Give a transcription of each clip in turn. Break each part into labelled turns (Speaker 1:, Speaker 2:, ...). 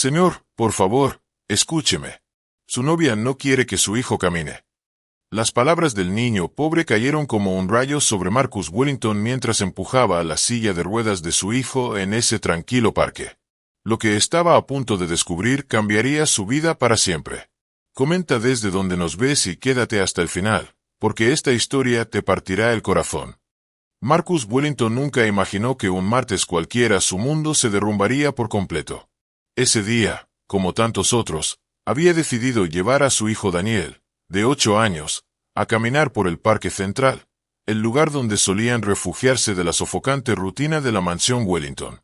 Speaker 1: Señor, por favor, escúcheme. Su novia no quiere que su hijo camine. Las palabras del niño pobre cayeron como un rayo sobre Marcus Wellington mientras empujaba la silla de ruedas de su hijo en ese tranquilo parque. Lo que estaba a punto de descubrir cambiaría su vida para siempre. Comenta desde donde nos ves y quédate hasta el final, porque esta historia te partirá el corazón. Marcus Wellington nunca imaginó que un martes cualquiera su mundo se derrumbaría por completo. Ese día, como tantos otros, había decidido llevar a su hijo Daniel, de 8 años, a caminar por el Parque Central, el lugar donde solían refugiarse de la sofocante rutina de la mansión Wellington.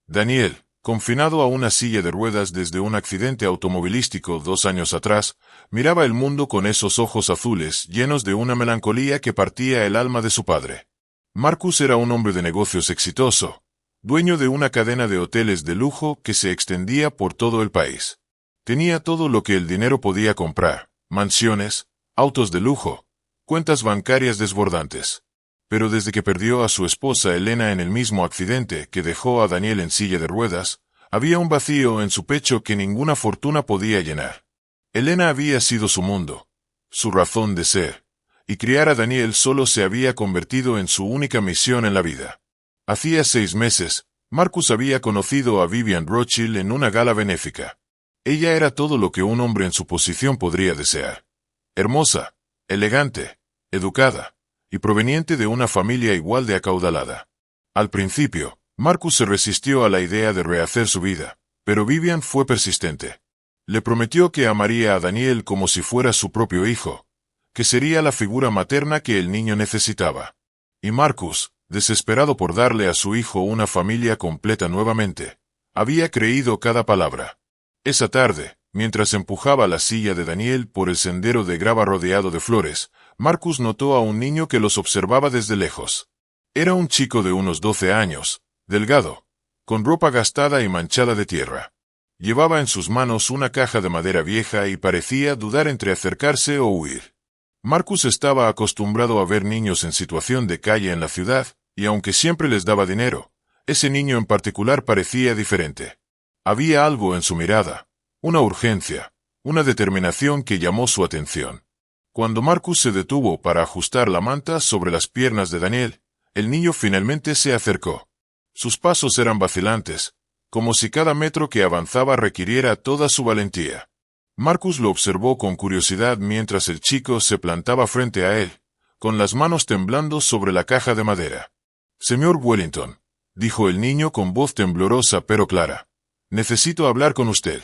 Speaker 1: Daniel, confinado a una silla de ruedas desde un accidente automovilístico 2 años atrás, miraba el mundo con esos ojos azules llenos de una melancolía que partía el alma de su padre. Marcus era un hombre de negocios exitoso, dueño de una cadena de hoteles de lujo que se extendía por todo el país. Tenía todo lo que el dinero podía comprar: mansiones, autos de lujo, cuentas bancarias desbordantes. Pero desde que perdió a su esposa Elena en el mismo accidente que dejó a Daniel en silla de ruedas, había un vacío en su pecho que ninguna fortuna podía llenar. Elena había sido su mundo, su razón de ser, y criar a Daniel solo se había convertido en su única misión en la vida. Hacía 6 meses, Marcus había conocido a Vivian Rothschild en una gala benéfica. Ella era todo lo que un hombre en su posición podría desear. Hermosa, elegante, educada, y proveniente de una familia igual de acaudalada. Al principio, Marcus se resistió a la idea de rehacer su vida, pero Vivian fue persistente. Le prometió que amaría a Daniel como si fuera su propio hijo, que sería la figura materna que el niño necesitaba. Y Marcus, desesperado por darle a su hijo una familia completa nuevamente, había creído cada palabra. Esa tarde, mientras empujaba la silla de Daniel por el sendero de grava rodeado de flores, Marcus notó a un niño que los observaba desde lejos. Era un chico de unos 12 años, delgado, con ropa gastada y manchada de tierra. Llevaba en sus manos una caja de madera vieja y parecía dudar entre acercarse o huir. Marcus estaba acostumbrado a ver niños en situación de calle en la ciudad, y aunque siempre les daba dinero, ese niño en particular parecía diferente. Había algo en su mirada, una urgencia, una determinación que llamó su atención. Cuando Marcus se detuvo para ajustar la manta sobre las piernas de Daniel, el niño finalmente se acercó. Sus pasos eran vacilantes, como si cada metro que avanzaba requiriera toda su valentía. Marcus lo observó con curiosidad mientras el chico se plantaba frente a él, con las manos temblando sobre la caja de madera. «Señor Wellington», dijo el niño con voz temblorosa pero clara, «necesito hablar con usted.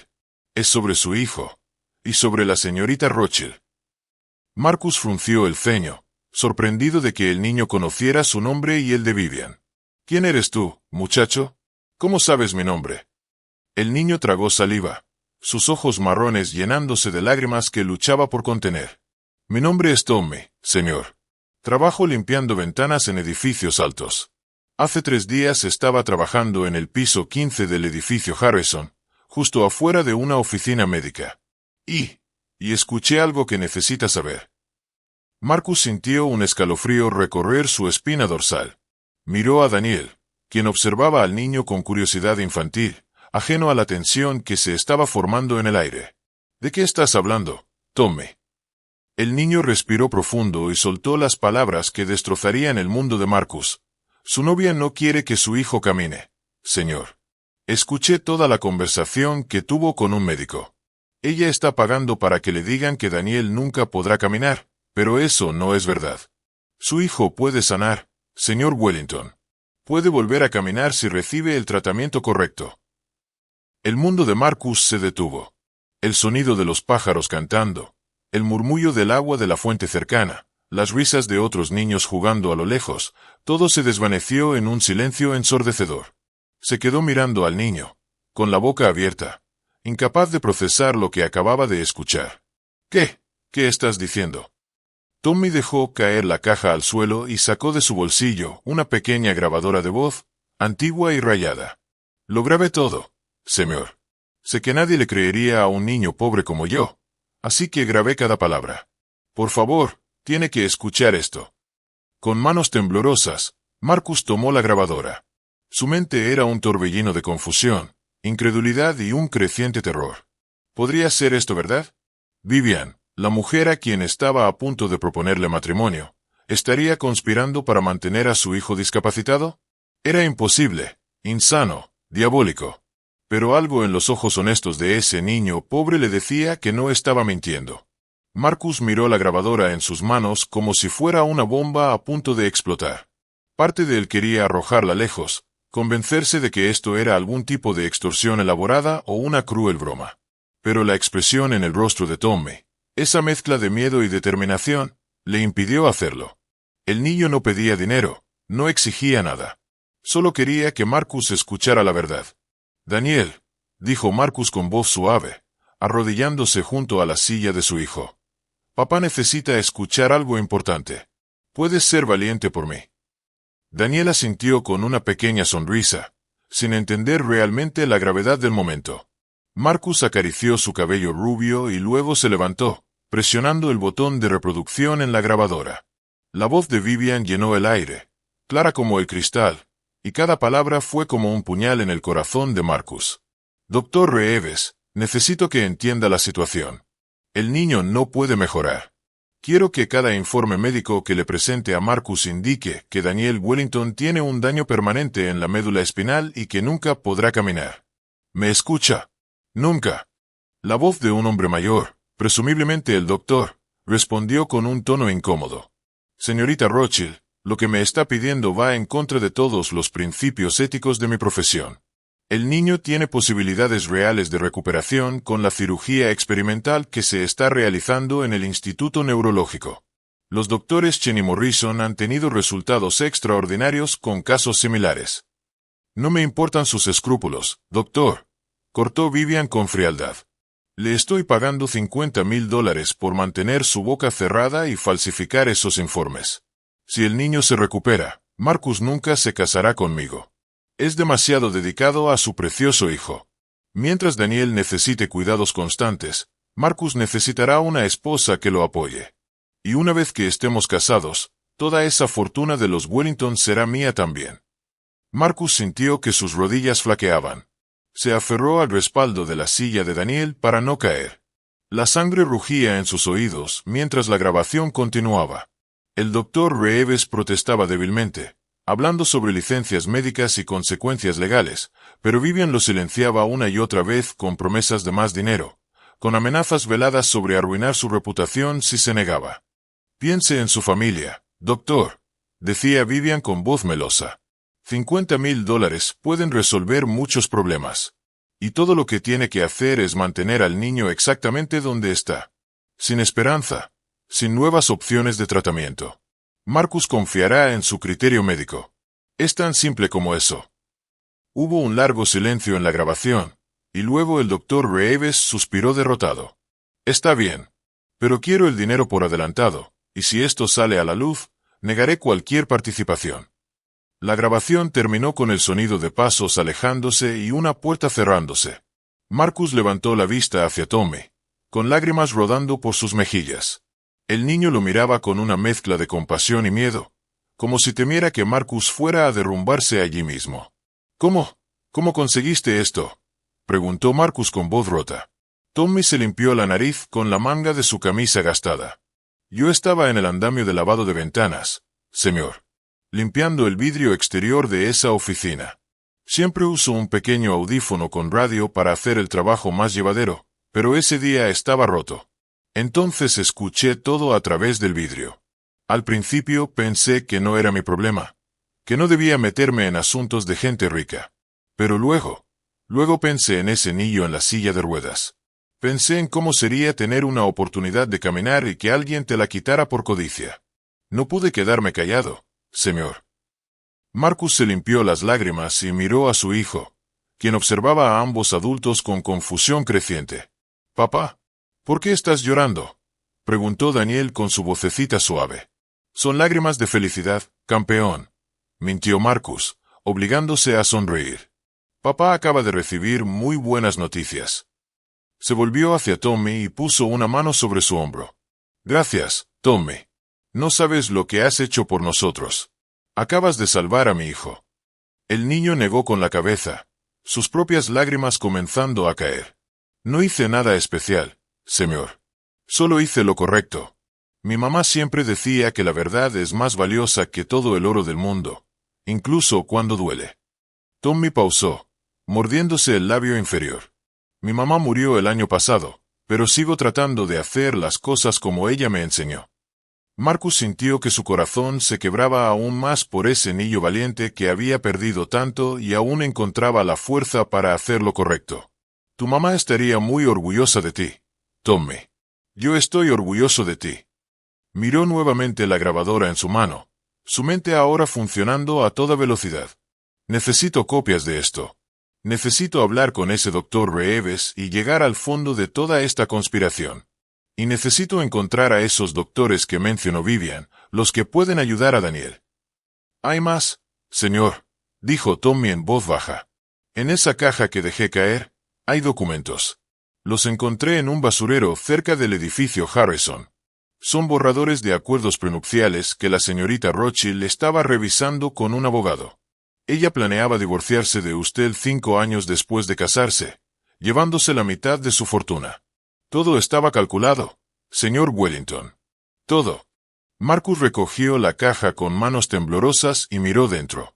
Speaker 1: Es sobre su hijo, y sobre la señorita Rothschild». Marcus frunció el ceño, sorprendido de que el niño conociera su nombre y el de Vivian. «¿Quién eres tú, muchacho? ¿Cómo sabes mi nombre?» El niño tragó saliva, sus ojos marrones llenándose de lágrimas que luchaba por contener. «Mi nombre es Tommy, señor. Trabajo limpiando ventanas en edificios altos. Hace 3 días estaba trabajando en el piso 15 del edificio Harrison, justo afuera de una oficina médica. Y escuché algo que necesita saber». Marcus sintió un escalofrío recorrer su espina dorsal. Miró a Daniel, quien observaba al niño con curiosidad infantil, ajeno a la tensión que se estaba formando en el aire. «¿De qué estás hablando, Tommy?» El niño respiró profundo y soltó las palabras que destrozarían el mundo de Marcus. «Su novia no quiere que su hijo camine, señor. Escuché toda la conversación que tuvo con un médico. Ella está pagando para que le digan que Daniel nunca podrá caminar, pero eso no es verdad. Su hijo puede sanar, señor Wellington. Puede volver a caminar si recibe el tratamiento correcto». El mundo de Marcus se detuvo. El sonido de los pájaros cantando, el murmullo del agua de la fuente cercana, las risas de otros niños jugando a lo lejos, todo se desvaneció en un silencio ensordecedor. Se quedó mirando al niño, con la boca abierta, incapaz de procesar lo que acababa de escuchar. «¿Qué? ¿Qué estás diciendo?» Tommy dejó caer la caja al suelo y sacó de su bolsillo una pequeña grabadora de voz, antigua y rayada. «Lo grabé todo, señor. Sé que nadie le creería a un niño pobre como yo, así que grabé cada palabra. Por favor, tiene que escuchar esto». Con manos temblorosas, Marcus tomó la grabadora. Su mente era un torbellino de confusión, incredulidad y un creciente terror. ¿Podría ser esto verdad? Vivian, la mujer a quien estaba a punto de proponerle matrimonio, ¿estaría conspirando para mantener a su hijo discapacitado? Era imposible, insano, diabólico. Pero algo en los ojos honestos de ese niño pobre le decía que no estaba mintiendo. Marcus miró la grabadora en sus manos como si fuera una bomba a punto de explotar. Parte de él quería arrojarla lejos, convencerse de que esto era algún tipo de extorsión elaborada o una cruel broma. Pero la expresión en el rostro de Tommy, esa mezcla de miedo y determinación, le impidió hacerlo. El niño no pedía dinero, no exigía nada. Solo quería que Marcus escuchara la verdad. Daniel, dijo Marcus con voz suave, arrodillándose junto a la silla de su hijo. Papá necesita escuchar algo importante. ¿Puedes ser valiente por mí? Daniel asintió con una pequeña sonrisa, sin entender realmente la gravedad del momento. Marcus acarició su cabello rubio y luego se levantó, presionando el botón de reproducción en la grabadora. La voz de Vivian llenó el aire, clara como el cristal, y cada palabra fue como un puñal en el corazón de Marcus. Doctor Reeves, necesito que entienda la situación. El niño no puede mejorar. Quiero que cada informe médico que le presente a Marcus indique que Daniel Wellington tiene un daño permanente en la médula espinal y que nunca podrá caminar. ¿Me escucha? Nunca. La voz de un hombre mayor, presumiblemente el doctor, respondió con un tono incómodo. Señorita Rothschild, lo que me está pidiendo va en contra de todos los principios éticos de mi profesión. El niño tiene posibilidades reales de recuperación con la cirugía experimental que se está realizando en el Instituto Neurológico. Los doctores Chen y Morrison han tenido resultados extraordinarios con casos similares. No me importan sus escrúpulos, doctor, cortó Vivian con frialdad. Le estoy pagando $50,000 por mantener su boca cerrada y falsificar esos informes. Si el niño se recupera, Marcus nunca se casará conmigo. Es demasiado dedicado a su precioso hijo. Mientras Daniel necesite cuidados constantes, Marcus necesitará una esposa que lo apoye. Y una vez que estemos casados, toda esa fortuna de los Wellington será mía también. Marcus sintió que sus rodillas flaqueaban. Se aferró al respaldo de la silla de Daniel para no caer. La sangre rugía en sus oídos mientras la grabación continuaba. El doctor Reeves protestaba débilmente, hablando sobre licencias médicas y consecuencias legales, pero Vivian lo silenciaba una y otra vez con promesas de más dinero, con amenazas veladas sobre arruinar su reputación si se negaba. Piense en su familia, doctor, decía Vivian con voz melosa. $50,000 pueden resolver muchos problemas. Y todo lo que tiene que hacer es mantener al niño exactamente donde está. Sin esperanza, sin nuevas opciones de tratamiento. Marcus confiará en su criterio médico. Es tan simple como eso. Hubo un largo silencio en la grabación, y luego el doctor Reeves suspiró derrotado. Está bien. Pero quiero el dinero por adelantado, y si esto sale a la luz, negaré cualquier participación. La grabación terminó con el sonido de pasos alejándose y una puerta cerrándose. Marcus levantó la vista hacia Tommy, con lágrimas rodando por sus mejillas. El niño lo miraba con una mezcla de compasión y miedo, como si temiera que Marcus fuera a derrumbarse allí mismo. ¿Cómo conseguiste esto?, preguntó Marcus con voz rota. Tommy se limpió la nariz con la manga de su camisa gastada. Yo estaba en el andamio de lavado de ventanas, señor, limpiando el vidrio exterior de esa oficina. Siempre uso un pequeño audífono con radio para hacer el trabajo más llevadero, pero ese día estaba roto. Entonces escuché todo a través del vidrio. Al principio pensé que no era mi problema, que no debía meterme en asuntos de gente rica. Pero luego pensé en ese niño en la silla de ruedas. Pensé en cómo sería tener una oportunidad de caminar y que alguien te la quitara por codicia. No pude quedarme callado, señor. Marcus se limpió las lágrimas y miró a su hijo, quien observaba a ambos adultos con confusión creciente. «Papá, ¿por qué estás llorando?», preguntó Daniel con su vocecita suave. «Son lágrimas de felicidad, campeón», mintió Marcus, obligándose a sonreír. «Papá acaba de recibir muy buenas noticias». Se volvió hacia Tommy y puso una mano sobre su hombro. «Gracias, Tommy. No sabes lo que has hecho por nosotros. Acabas de salvar a mi hijo». El niño negó con la cabeza, sus propias lágrimas comenzando a caer. No hice nada especial, señor. Solo hice lo correcto. Mi mamá siempre decía que la verdad es más valiosa que todo el oro del mundo, incluso cuando duele. Tommy pausó, mordiéndose el labio inferior. Mi mamá murió el año pasado, pero sigo tratando de hacer las cosas como ella me enseñó. Marcus sintió que su corazón se quebraba aún más por ese niño valiente que había perdido tanto y aún encontraba la fuerza para hacer lo correcto. Tu mamá estaría muy orgullosa de ti, Tommy. Yo estoy orgulloso de ti. Miró nuevamente la grabadora en su mano, su mente ahora funcionando a toda velocidad. Necesito copias de esto. Necesito hablar con ese doctor Reeves y llegar al fondo de toda esta conspiración. Y necesito encontrar a esos doctores que mencionó Vivian, los que pueden ayudar a Daniel. Hay más, señor, dijo Tommy en voz baja. En esa caja que dejé caer, hay documentos. Los encontré en un basurero cerca del edificio Harrison. Son borradores de acuerdos prenupciales que la señorita Rothschild estaba revisando con un abogado. Ella planeaba divorciarse de usted 5 años después de casarse, llevándose la mitad de su fortuna. Todo estaba calculado, señor Wellington. Todo. Marcus recogió la caja con manos temblorosas y miró dentro.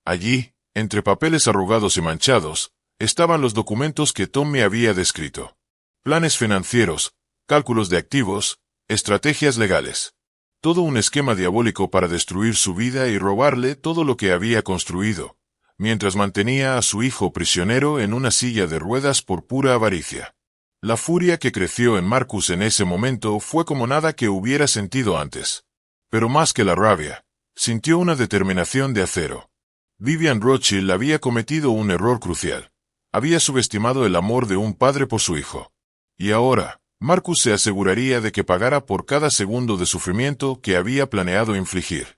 Speaker 1: Allí, entre papeles arrugados y manchados, estaban los documentos que Tommy había descrito. Planes financieros, cálculos de activos, estrategias legales. Todo un esquema diabólico para destruir su vida y robarle todo lo que había construido, mientras mantenía a su hijo prisionero en una silla de ruedas por pura avaricia. La furia que creció en Marcus en ese momento fue como nada que hubiera sentido antes. Pero más que la rabia, sintió una determinación de acero. Vivian Rothschild había cometido un error crucial. Había subestimado el amor de un padre por su hijo. Y ahora, Marcus se aseguraría de que pagara por cada segundo de sufrimiento que había planeado infligir.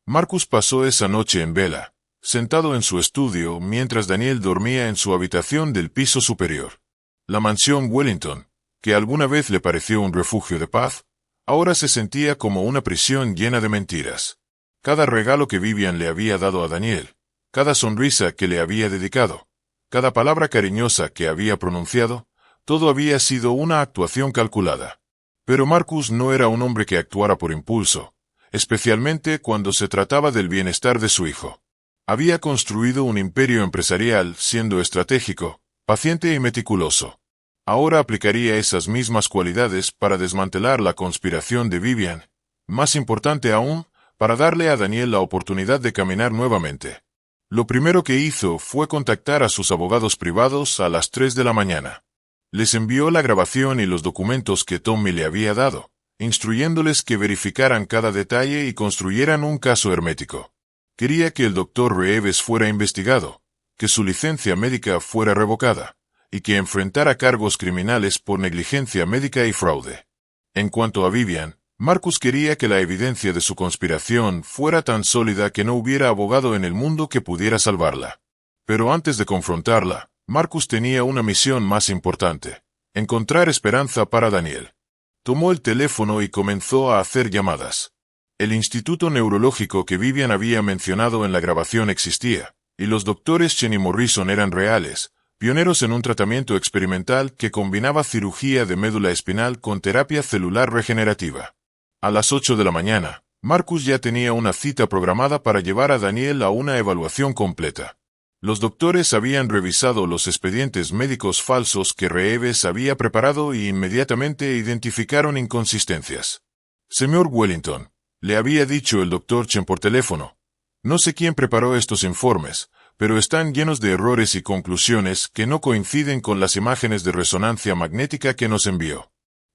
Speaker 1: Marcus pasó esa noche en vela, sentado en su estudio mientras Daniel dormía en su habitación del piso superior. La mansión Wellington, que alguna vez le pareció un refugio de paz, ahora se sentía como una prisión llena de mentiras. Cada regalo que Vivian le había dado a Daniel, cada sonrisa que le había dedicado, cada palabra cariñosa que había pronunciado, todo había sido una actuación calculada. Pero Marcus no era un hombre que actuara por impulso, especialmente cuando se trataba del bienestar de su hijo. Había construido un imperio empresarial siendo estratégico, paciente y meticuloso. Ahora aplicaría esas mismas cualidades para desmantelar la conspiración de Vivian, más importante aún, para darle a Daniel la oportunidad de caminar nuevamente. Lo primero que hizo fue contactar a sus abogados privados a las 3 de la mañana. Les envió la grabación y los documentos que Tommy le había dado, instruyéndoles que verificaran cada detalle y construyeran un caso hermético. Quería que el doctor Reeves fuera investigado, que su licencia médica fuera revocada, y que enfrentara cargos criminales por negligencia médica y fraude. En cuanto a Vivian, Marcus quería que la evidencia de su conspiración fuera tan sólida que no hubiera abogado en el mundo que pudiera salvarla. Pero antes de confrontarla, Marcus tenía una misión más importante: encontrar esperanza para Daniel. Tomó el teléfono y comenzó a hacer llamadas. El instituto neurológico que Vivian había mencionado en la grabación existía, y los doctores Chen y Morrison eran reales, pioneros en un tratamiento experimental que combinaba cirugía de médula espinal con terapia celular regenerativa. A las 8 de la mañana, Marcus ya tenía una cita programada para llevar a Daniel a una evaluación completa. Los doctores habían revisado los expedientes médicos falsos que Reeves había preparado y inmediatamente identificaron inconsistencias. Señor Wellington, le había dicho el doctor Chen por teléfono. No sé quién preparó estos informes, pero están llenos de errores y conclusiones que no coinciden con las imágenes de resonancia magnética que nos envió.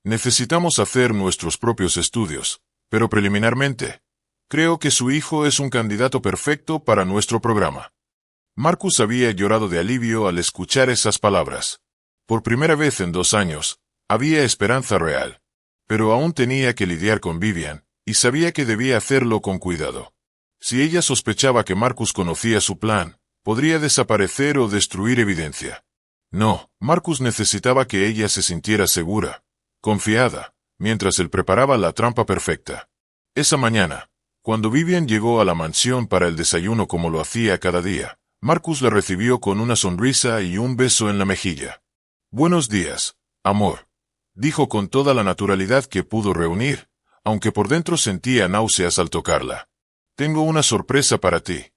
Speaker 1: Necesitamos hacer nuestros propios estudios, pero preliminarmente, creo que su hijo es un candidato perfecto para nuestro programa. Marcus había llorado de alivio al escuchar esas palabras. Por primera vez en 2 años, había esperanza real. Pero aún tenía que lidiar con Vivian, y sabía que debía hacerlo con cuidado. Si ella sospechaba que Marcus conocía su plan, podría desaparecer o destruir evidencia. No, Marcus necesitaba que ella se sintiera segura, confiada, mientras él preparaba la trampa perfecta. Esa mañana, cuando Vivian llegó a la mansión para el desayuno como lo hacía cada día, Marcus la recibió con una sonrisa y un beso en la mejilla. «Buenos días, amor», dijo con toda la naturalidad que pudo reunir, aunque por dentro sentía náuseas al tocarla. «Tengo una sorpresa para ti».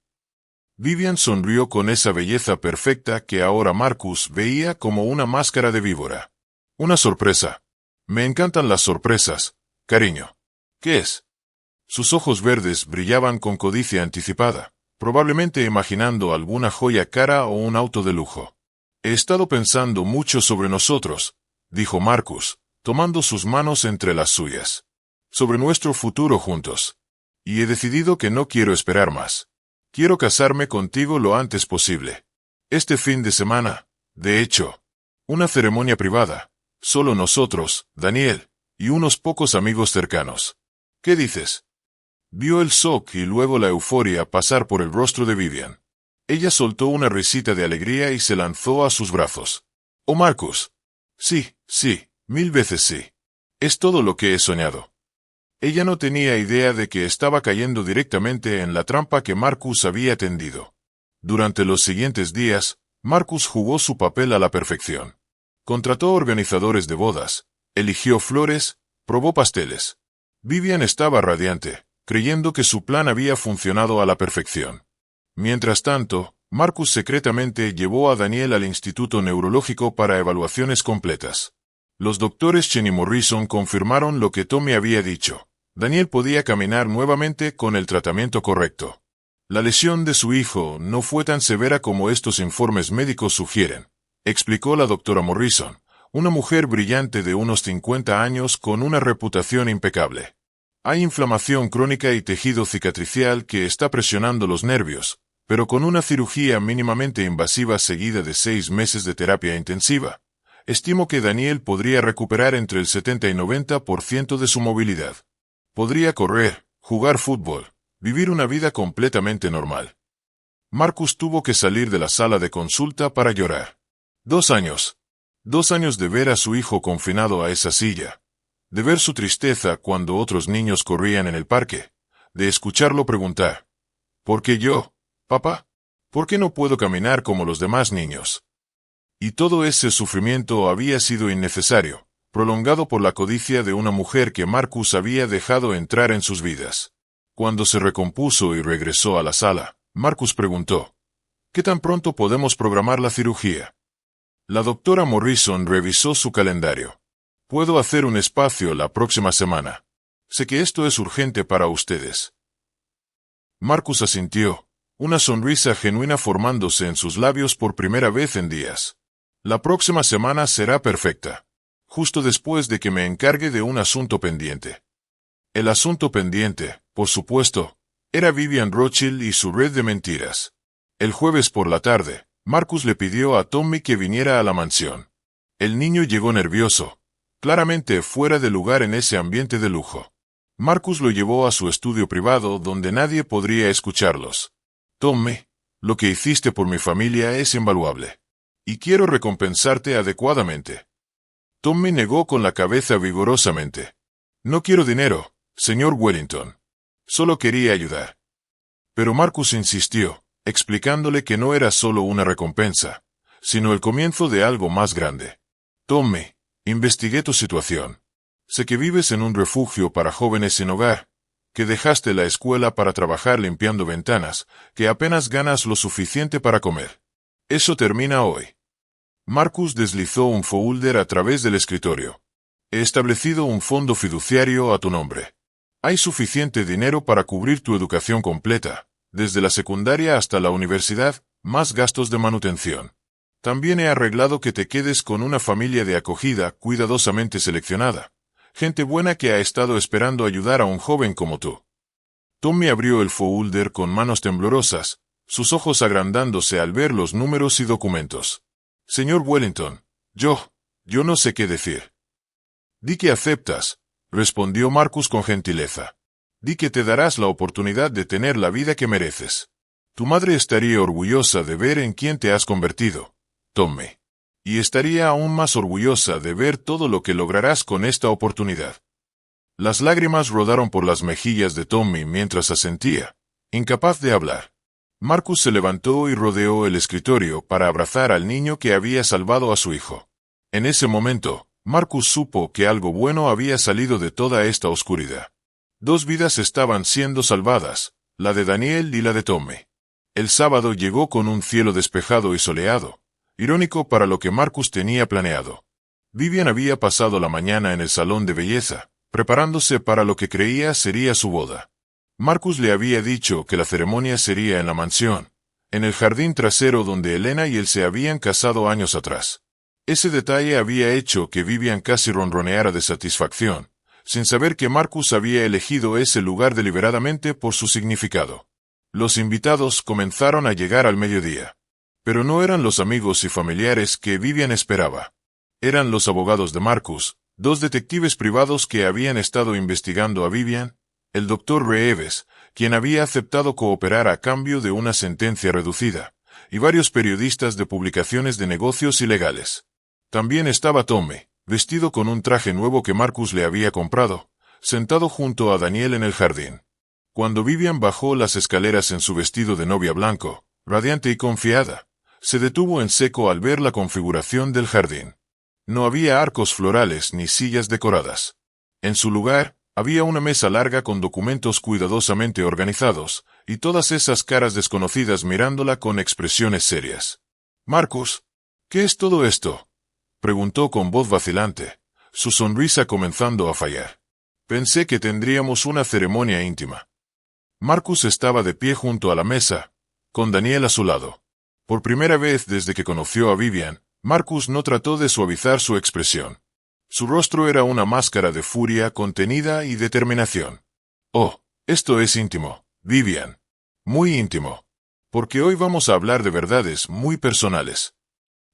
Speaker 1: Vivian sonrió con esa belleza perfecta que ahora Marcus veía como una máscara de víbora. «Una sorpresa. Me encantan las sorpresas, cariño». «¿Qué es?». Sus ojos verdes brillaban con codicia anticipada, probablemente imaginando alguna joya cara o un auto de lujo. «He estado pensando mucho sobre nosotros», dijo Marcus, tomando sus manos entre las suyas. «Sobre nuestro futuro juntos. Y he decidido que no quiero esperar más. Quiero casarme contigo lo antes posible. Este fin de semana, de hecho. Una ceremonia privada. Solo nosotros, Daniel, y unos pocos amigos cercanos. ¿Qué dices?». Vio el shock y luego la euforia pasar por el rostro de Vivian. Ella soltó una risita de alegría y se lanzó a sus brazos. «Oh, Marcus». «Sí, sí, 1000 veces sí. Es todo lo que he soñado». Ella no tenía idea de que estaba cayendo directamente en la trampa que Marcus había tendido. Durante los siguientes días, Marcus jugó su papel a la perfección. Contrató organizadores de bodas, eligió flores, probó pasteles. Vivian estaba radiante, creyendo que su plan había funcionado a la perfección. Mientras tanto, Marcus secretamente llevó a Daniel al Instituto Neurológico para evaluaciones completas. Los doctores Chen y Morrison confirmaron lo que Tommy había dicho. Daniel podía caminar nuevamente con el tratamiento correcto. La lesión de su hijo no fue tan severa como estos informes médicos sugieren, explicó la doctora Morrison, una mujer brillante de unos 50 años con una reputación impecable. Hay inflamación crónica y tejido cicatricial que está presionando los nervios, pero con una cirugía mínimamente invasiva seguida de 6 meses de terapia intensiva, estimo que Daniel podría recuperar entre el 70 y 90% de su movilidad. Podría correr, jugar fútbol, vivir una vida completamente normal. Marcus tuvo que salir de la sala de consulta para llorar. 2 años. 2 años de ver a su hijo confinado a esa silla. De ver su tristeza cuando otros niños corrían en el parque. De escucharlo preguntar: «¿Por qué yo, papá? ¿Por qué no puedo caminar como los demás niños?». Y todo ese sufrimiento había sido innecesario, prolongado por la codicia de una mujer que Marcus había dejado entrar en sus vidas. Cuando se recompuso y regresó a la sala, Marcus preguntó: «¿Qué tan pronto podemos programar la cirugía?». La doctora Morrison revisó su calendario. «Puedo hacer un espacio la próxima semana. Sé que esto es urgente para ustedes». Marcus asintió, una sonrisa genuina formándose en sus labios por primera vez en días. «La próxima semana será perfecta. Justo después de que me encargue de un asunto pendiente». El asunto pendiente, por supuesto, era Vivian Rothschild y su red de mentiras. El jueves por la tarde, Marcus le pidió a Tommy que viniera a la mansión. El niño llegó nervioso, claramente fuera de lugar en ese ambiente de lujo. Marcus lo llevó a su estudio privado donde nadie podría escucharlos. «Tommy, lo que hiciste por mi familia es invaluable. Y quiero recompensarte adecuadamente». Tommy negó con la cabeza vigorosamente. «No quiero dinero, señor Wellington. Solo quería ayudar». Pero Marcus insistió, explicándole que no era solo una recompensa, sino el comienzo de algo más grande. «Tommy, investigué tu situación. Sé que vives en un refugio para jóvenes sin hogar, que dejaste la escuela para trabajar limpiando ventanas, que apenas ganas lo suficiente para comer. Eso termina hoy». Marcus deslizó un folder a través del escritorio. «He establecido un fondo fiduciario a tu nombre. Hay suficiente dinero para cubrir tu educación completa, desde la secundaria hasta la universidad, más gastos de manutención. También he arreglado que te quedes con una familia de acogida cuidadosamente seleccionada, gente buena que ha estado esperando ayudar a un joven como tú». Tommy abrió el folder con manos temblorosas, sus ojos agrandándose al ver los números y documentos. «Señor Wellington, yo no sé qué decir». «Di que aceptas», respondió Marcus con gentileza. «Di que te darás la oportunidad de tener la vida que mereces. Tu madre estaría orgullosa de ver en quién te has convertido, Tommy. Y estaría aún más orgullosa de ver todo lo que lograrás con esta oportunidad». Las lágrimas rodaron por las mejillas de Tommy mientras asentía, incapaz de hablar. Marcus se levantó y rodeó el escritorio para abrazar al niño que había salvado a su hijo. En ese momento, Marcus supo que algo bueno había salido de toda esta oscuridad. 2 vidas estaban siendo salvadas, la de Daniel y la de Tommy. El sábado llegó con un cielo despejado y soleado, irónico para lo que Marcus tenía planeado. Vivian había pasado la mañana en el salón de belleza, preparándose para lo que creía sería su boda. Marcus le había dicho que la ceremonia sería en la mansión, en el jardín trasero donde Elena y él se habían casado años atrás. Ese detalle había hecho que Vivian casi ronroneara de satisfacción, sin saber que Marcus había elegido ese lugar deliberadamente por su significado. Los invitados comenzaron a llegar al mediodía. Pero no eran los amigos y familiares que Vivian esperaba. Eran los abogados de Marcus, 2 detectives privados que habían estado investigando a Vivian, el Dr. Reeves, quien había aceptado cooperar a cambio de una sentencia reducida, y varios periodistas de publicaciones de negocios ilegales. También estaba Tommy, vestido con un traje nuevo que Marcus le había comprado, sentado junto a Daniel en el jardín. Cuando Vivian bajó las escaleras en su vestido de novia blanco, radiante y confiada, se detuvo en seco al ver la configuración del jardín. No había arcos florales ni sillas decoradas. En su lugar, había una mesa larga con documentos cuidadosamente organizados, y todas esas caras desconocidas mirándola con expresiones serias. «Marcus, ¿qué es todo esto?», preguntó con voz vacilante, su sonrisa comenzando a fallar. «Pensé que tendríamos una ceremonia íntima». Marcus estaba de pie junto a la mesa, con Daniel a su lado. Por primera vez desde que conoció a Vivian, Marcus no trató de suavizar su expresión. Su rostro era una máscara de furia contenida y determinación. «Oh, esto es íntimo, Vivian. Muy íntimo. Porque hoy vamos a hablar de verdades muy personales».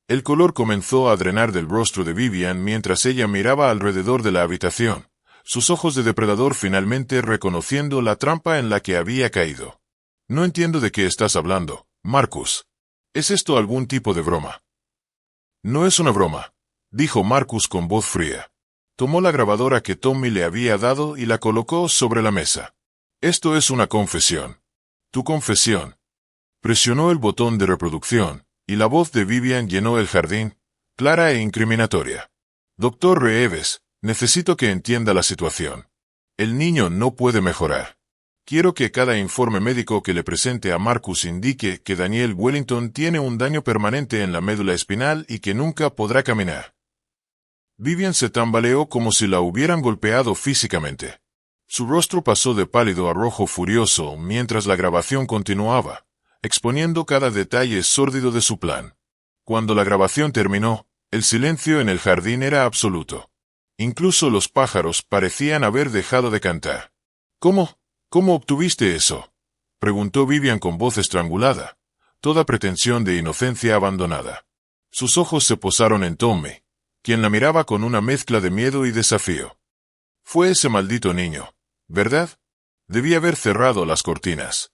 Speaker 1: El color comenzó a drenar del rostro de Vivian mientras ella miraba alrededor de la habitación, sus ojos de depredador finalmente reconociendo la trampa en la que había caído. «No entiendo de qué estás hablando, Marcus. ¿Es esto algún tipo de broma?» «No es una broma», dijo Marcus con voz fría. Tomó la grabadora que Tommy le había dado y la colocó sobre la mesa. «Esto es una confesión. Tu confesión». Presionó el botón de reproducción, y la voz de Vivian llenó el jardín, clara e incriminatoria. «Dr. Reeves, necesito que entienda la situación. El niño no puede mejorar. Quiero que cada informe médico que le presente a Marcus indique que Daniel Wellington tiene un daño permanente en la médula espinal y que nunca podrá caminar». Vivian se tambaleó como si la hubieran golpeado físicamente. Su rostro pasó de pálido a rojo furioso mientras la grabación continuaba, exponiendo cada detalle sórdido de su plan. Cuando la grabación terminó, el silencio en el jardín era absoluto. Incluso los pájaros parecían haber dejado de cantar. «¿Cómo obtuviste eso?», preguntó Vivian con voz estrangulada, toda pretensión de inocencia abandonada. Sus ojos se posaron en Tommy, quien la miraba con una mezcla de miedo y desafío. «Fue ese maldito niño, ¿verdad? Debí haber cerrado las cortinas».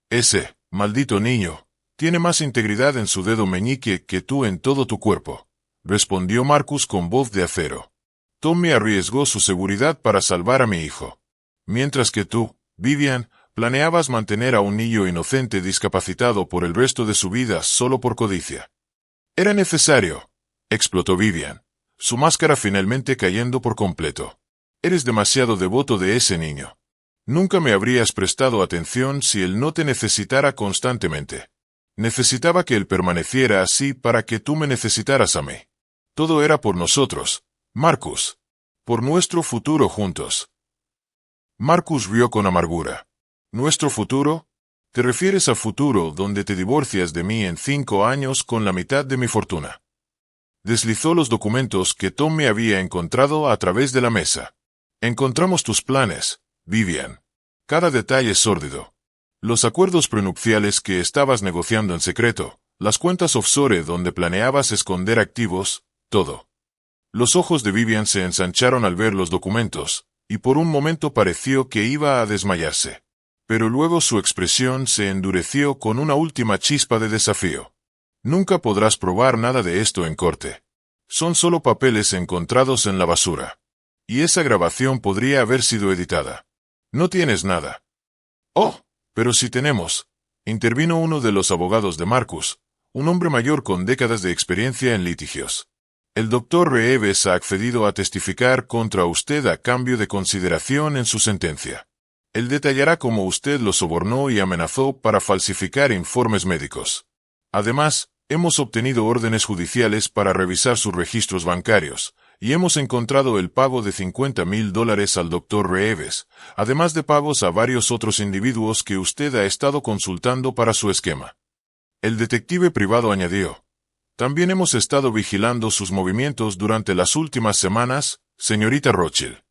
Speaker 1: «Ese maldito niño tiene más integridad en su dedo meñique que tú en todo tu cuerpo», respondió Marcus con voz de acero. «Tommy arriesgó su seguridad para salvar a mi hijo. Mientras que tú, Vivian, planeabas mantener a un niño inocente discapacitado por el resto de su vida solo por codicia». «Era necesario», explotó Vivian, su máscara finalmente cayendo por completo. «Eres demasiado devoto de ese niño. Nunca me habrías prestado atención si él no te necesitara constantemente. Necesitaba que él permaneciera así para que tú me necesitaras a mí. Todo era por nosotros, Marcus. Por nuestro futuro juntos». Marcus rió con amargura. «¿Nuestro futuro? ¿Te refieres al futuro donde te divorcias de mí en 5 años con la mitad de mi fortuna?» Deslizó los documentos que Tom me había encontrado a través de la mesa. «Encontramos tus planes, Vivian. Cada detalle sórdido. Los acuerdos prenupciales que estabas negociando en secreto, las cuentas offshore donde planeabas esconder activos, todo». Los ojos de Vivian se ensancharon al ver los documentos, y por un momento pareció que iba a desmayarse. Pero luego su expresión se endureció con una última chispa de desafío. «Nunca podrás probar nada de esto en corte. Son solo papeles encontrados en la basura. Y esa grabación podría haber sido editada. No tienes nada». «Oh, pero sí tenemos», Intervino uno de los abogados de Marcus, un hombre mayor con décadas de experiencia en litigios. El doctor Reeves ha accedido a testificar contra usted a cambio de consideración en su sentencia. Él detallará cómo usted lo sobornó y amenazó para falsificar informes médicos. Además, hemos obtenido órdenes judiciales para revisar sus registros bancarios, y hemos encontrado el pago de $50,000 al doctor Reeves, además de pagos a varios otros individuos que usted ha estado consultando para su esquema. El detective privado añadió: también hemos estado vigilando sus movimientos durante las últimas semanas, señorita Rothschild.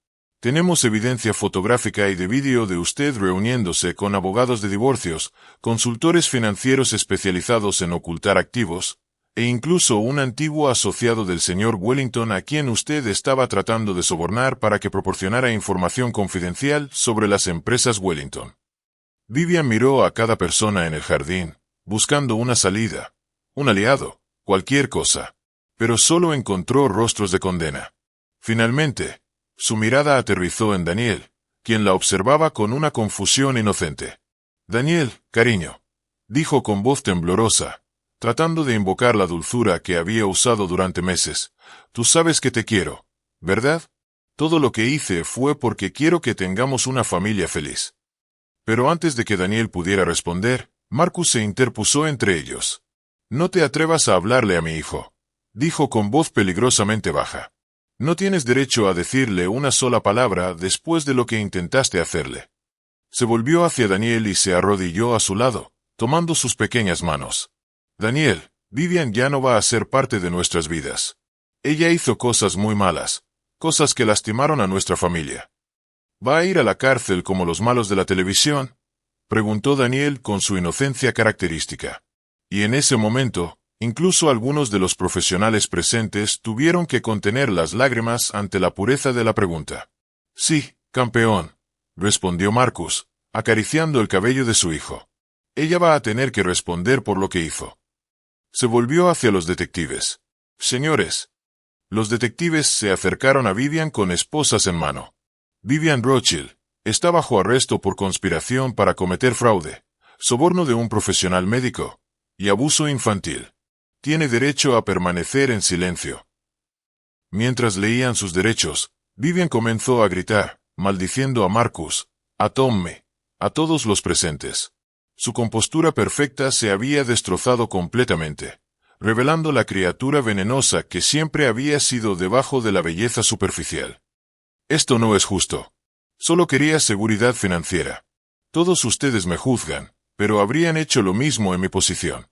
Speaker 1: Tenemos evidencia fotográfica y de vídeo de usted reuniéndose con abogados de divorcios, consultores financieros especializados en ocultar activos, e incluso un antiguo asociado del señor Wellington a quien usted estaba tratando de sobornar para que proporcionara información confidencial sobre las empresas Wellington. Vivian miró a cada persona en el jardín, buscando una salida, un aliado, cualquier cosa, pero solo encontró rostros de condena. Finalmente, su mirada aterrizó en Daniel, quien la observaba con una confusión inocente. «Daniel, cariño», dijo con voz temblorosa, tratando de invocar la dulzura que había usado durante meses, «tú sabes que te quiero, ¿verdad? Todo lo que hice fue porque quiero que tengamos una familia feliz». Pero antes de que Daniel pudiera responder, Marcus se interpuso entre ellos. «No te atrevas a hablarle a mi hijo», dijo con voz peligrosamente baja. «No tienes derecho a decirle una sola palabra después de lo que intentaste hacerle». Se volvió hacia Daniel y se arrodilló a su lado, tomando sus pequeñas manos. «Daniel, Vivian ya no va a ser parte de nuestras vidas. Ella hizo cosas muy malas, cosas que lastimaron a nuestra familia». «¿Va a ir a la cárcel como los malos de la televisión?», preguntó Daniel con su inocencia característica. Y en ese momento, incluso algunos de los profesionales presentes tuvieron que contener las lágrimas ante la pureza de la pregunta. «Sí, campeón», respondió Marcus, acariciando el cabello de su hijo. «Ella va a tener que responder por lo que hizo». Se volvió hacia los detectives. «Señores». Los detectives se acercaron a Vivian con esposas en mano. «Vivian Rothschild está bajo arresto por conspiración para cometer fraude, soborno de un profesional médico y abuso infantil. Tiene derecho a permanecer en silencio». Mientras leían sus derechos, Vivian comenzó a gritar, maldiciendo a Marcus, a Tommy, a todos los presentes. Su compostura perfecta se había destrozado completamente, revelando la criatura venenosa que siempre había sido debajo de la belleza superficial. «Esto no es justo. Solo quería seguridad financiera. Todos ustedes me juzgan, pero habrían hecho lo mismo en mi posición».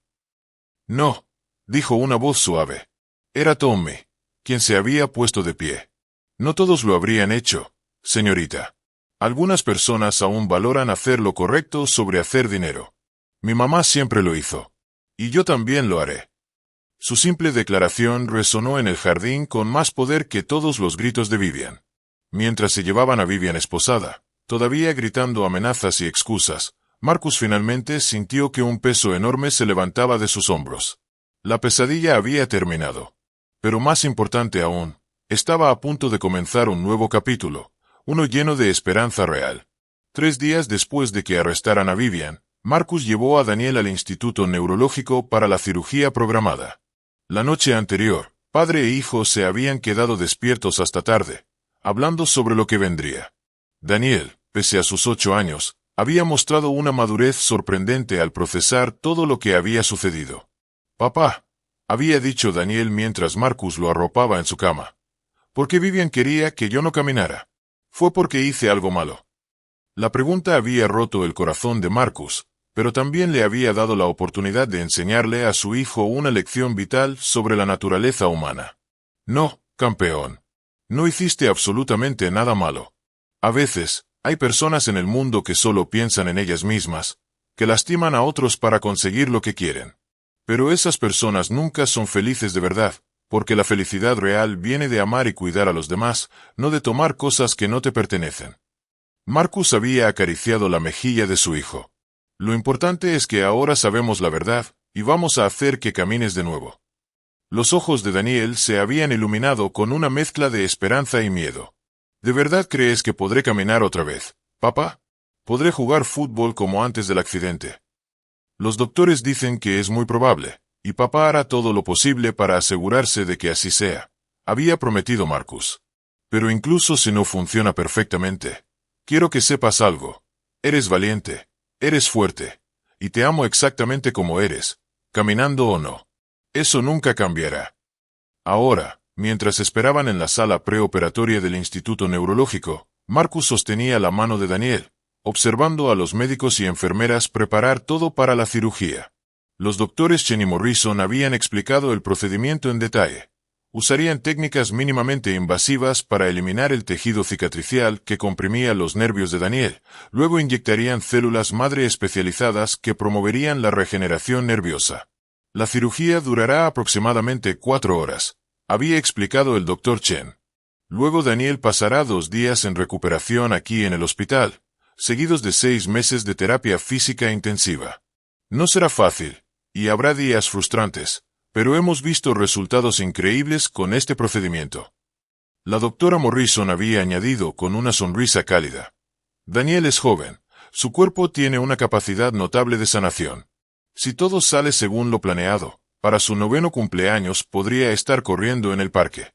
Speaker 1: «No», dijo una voz suave. Era Tommy, quien se había puesto de pie. «No todos lo habrían hecho, señorita. Algunas personas aún valoran hacer lo correcto sobre hacer dinero. Mi mamá siempre lo hizo. Y yo también lo haré». Su simple declaración resonó en el jardín con más poder que todos los gritos de Vivian. Mientras se llevaban a Vivian esposada, todavía gritando amenazas y excusas, Marcus finalmente sintió que un peso enorme se levantaba de sus hombros. La pesadilla había terminado. Pero más importante aún, estaba a punto de comenzar un nuevo capítulo, uno lleno de esperanza real. 3 días después de que arrestaran a Vivian, Marcus llevó a Daniel al Instituto Neurológico para la cirugía programada. La noche anterior, padre e hijo se habían quedado despiertos hasta tarde, hablando sobre lo que vendría. Daniel, pese a sus 8 años, había mostrado una madurez sorprendente al procesar todo lo que había sucedido. «Papá», había dicho Daniel mientras Marcus lo arropaba en su cama, «¿por qué Vivian quería que yo no caminara? ¿Fue porque hice algo malo?». La pregunta había roto el corazón de Marcus, pero también le había dado la oportunidad de enseñarle a su hijo una lección vital sobre la naturaleza humana. «No, campeón. No hiciste absolutamente nada malo. A veces, hay personas en el mundo que solo piensan en ellas mismas, que lastiman a otros para conseguir lo que quieren. Pero esas personas nunca son felices de verdad, porque la felicidad real viene de amar y cuidar a los demás, no de tomar cosas que no te pertenecen». Marcus había acariciado la mejilla de su hijo. «Lo importante es que ahora sabemos la verdad, y vamos a hacer que camines de nuevo». Los ojos de Daniel se habían iluminado con una mezcla de esperanza y miedo. «¿De verdad crees que podré caminar otra vez, papá? ¿Podré jugar fútbol como antes del accidente?». Los doctores dicen que es muy probable, y papá hará todo lo posible para asegurarse de que así sea, había prometido Marcus. Pero incluso si no funciona perfectamente, quiero que sepas algo. Eres valiente, eres fuerte, y te amo exactamente como eres, caminando o no. Eso nunca cambiará. Ahora, mientras esperaban en la sala preoperatoria del Instituto Neurológico, Marcus sostenía la mano de Daniel, observando a los médicos y enfermeras preparar todo para la cirugía. Los doctores Chen y Morrison habían explicado el procedimiento en detalle. Usarían técnicas mínimamente invasivas para eliminar el tejido cicatricial que comprimía los nervios de Daniel, luego inyectarían células madre especializadas que promoverían la regeneración nerviosa. La cirugía durará aproximadamente 4 horas, había explicado el Dr. Chen. Luego Daniel pasará 2 días en recuperación aquí en el hospital, seguidos de 6 meses de terapia física intensiva. No será fácil, y habrá días frustrantes, pero hemos visto resultados increíbles con este procedimiento. La doctora Morrison había añadido con una sonrisa cálida. Daniel es joven, su cuerpo tiene una capacidad notable de sanación. Si todo sale según lo planeado, para su 9º cumpleaños podría estar corriendo en el parque.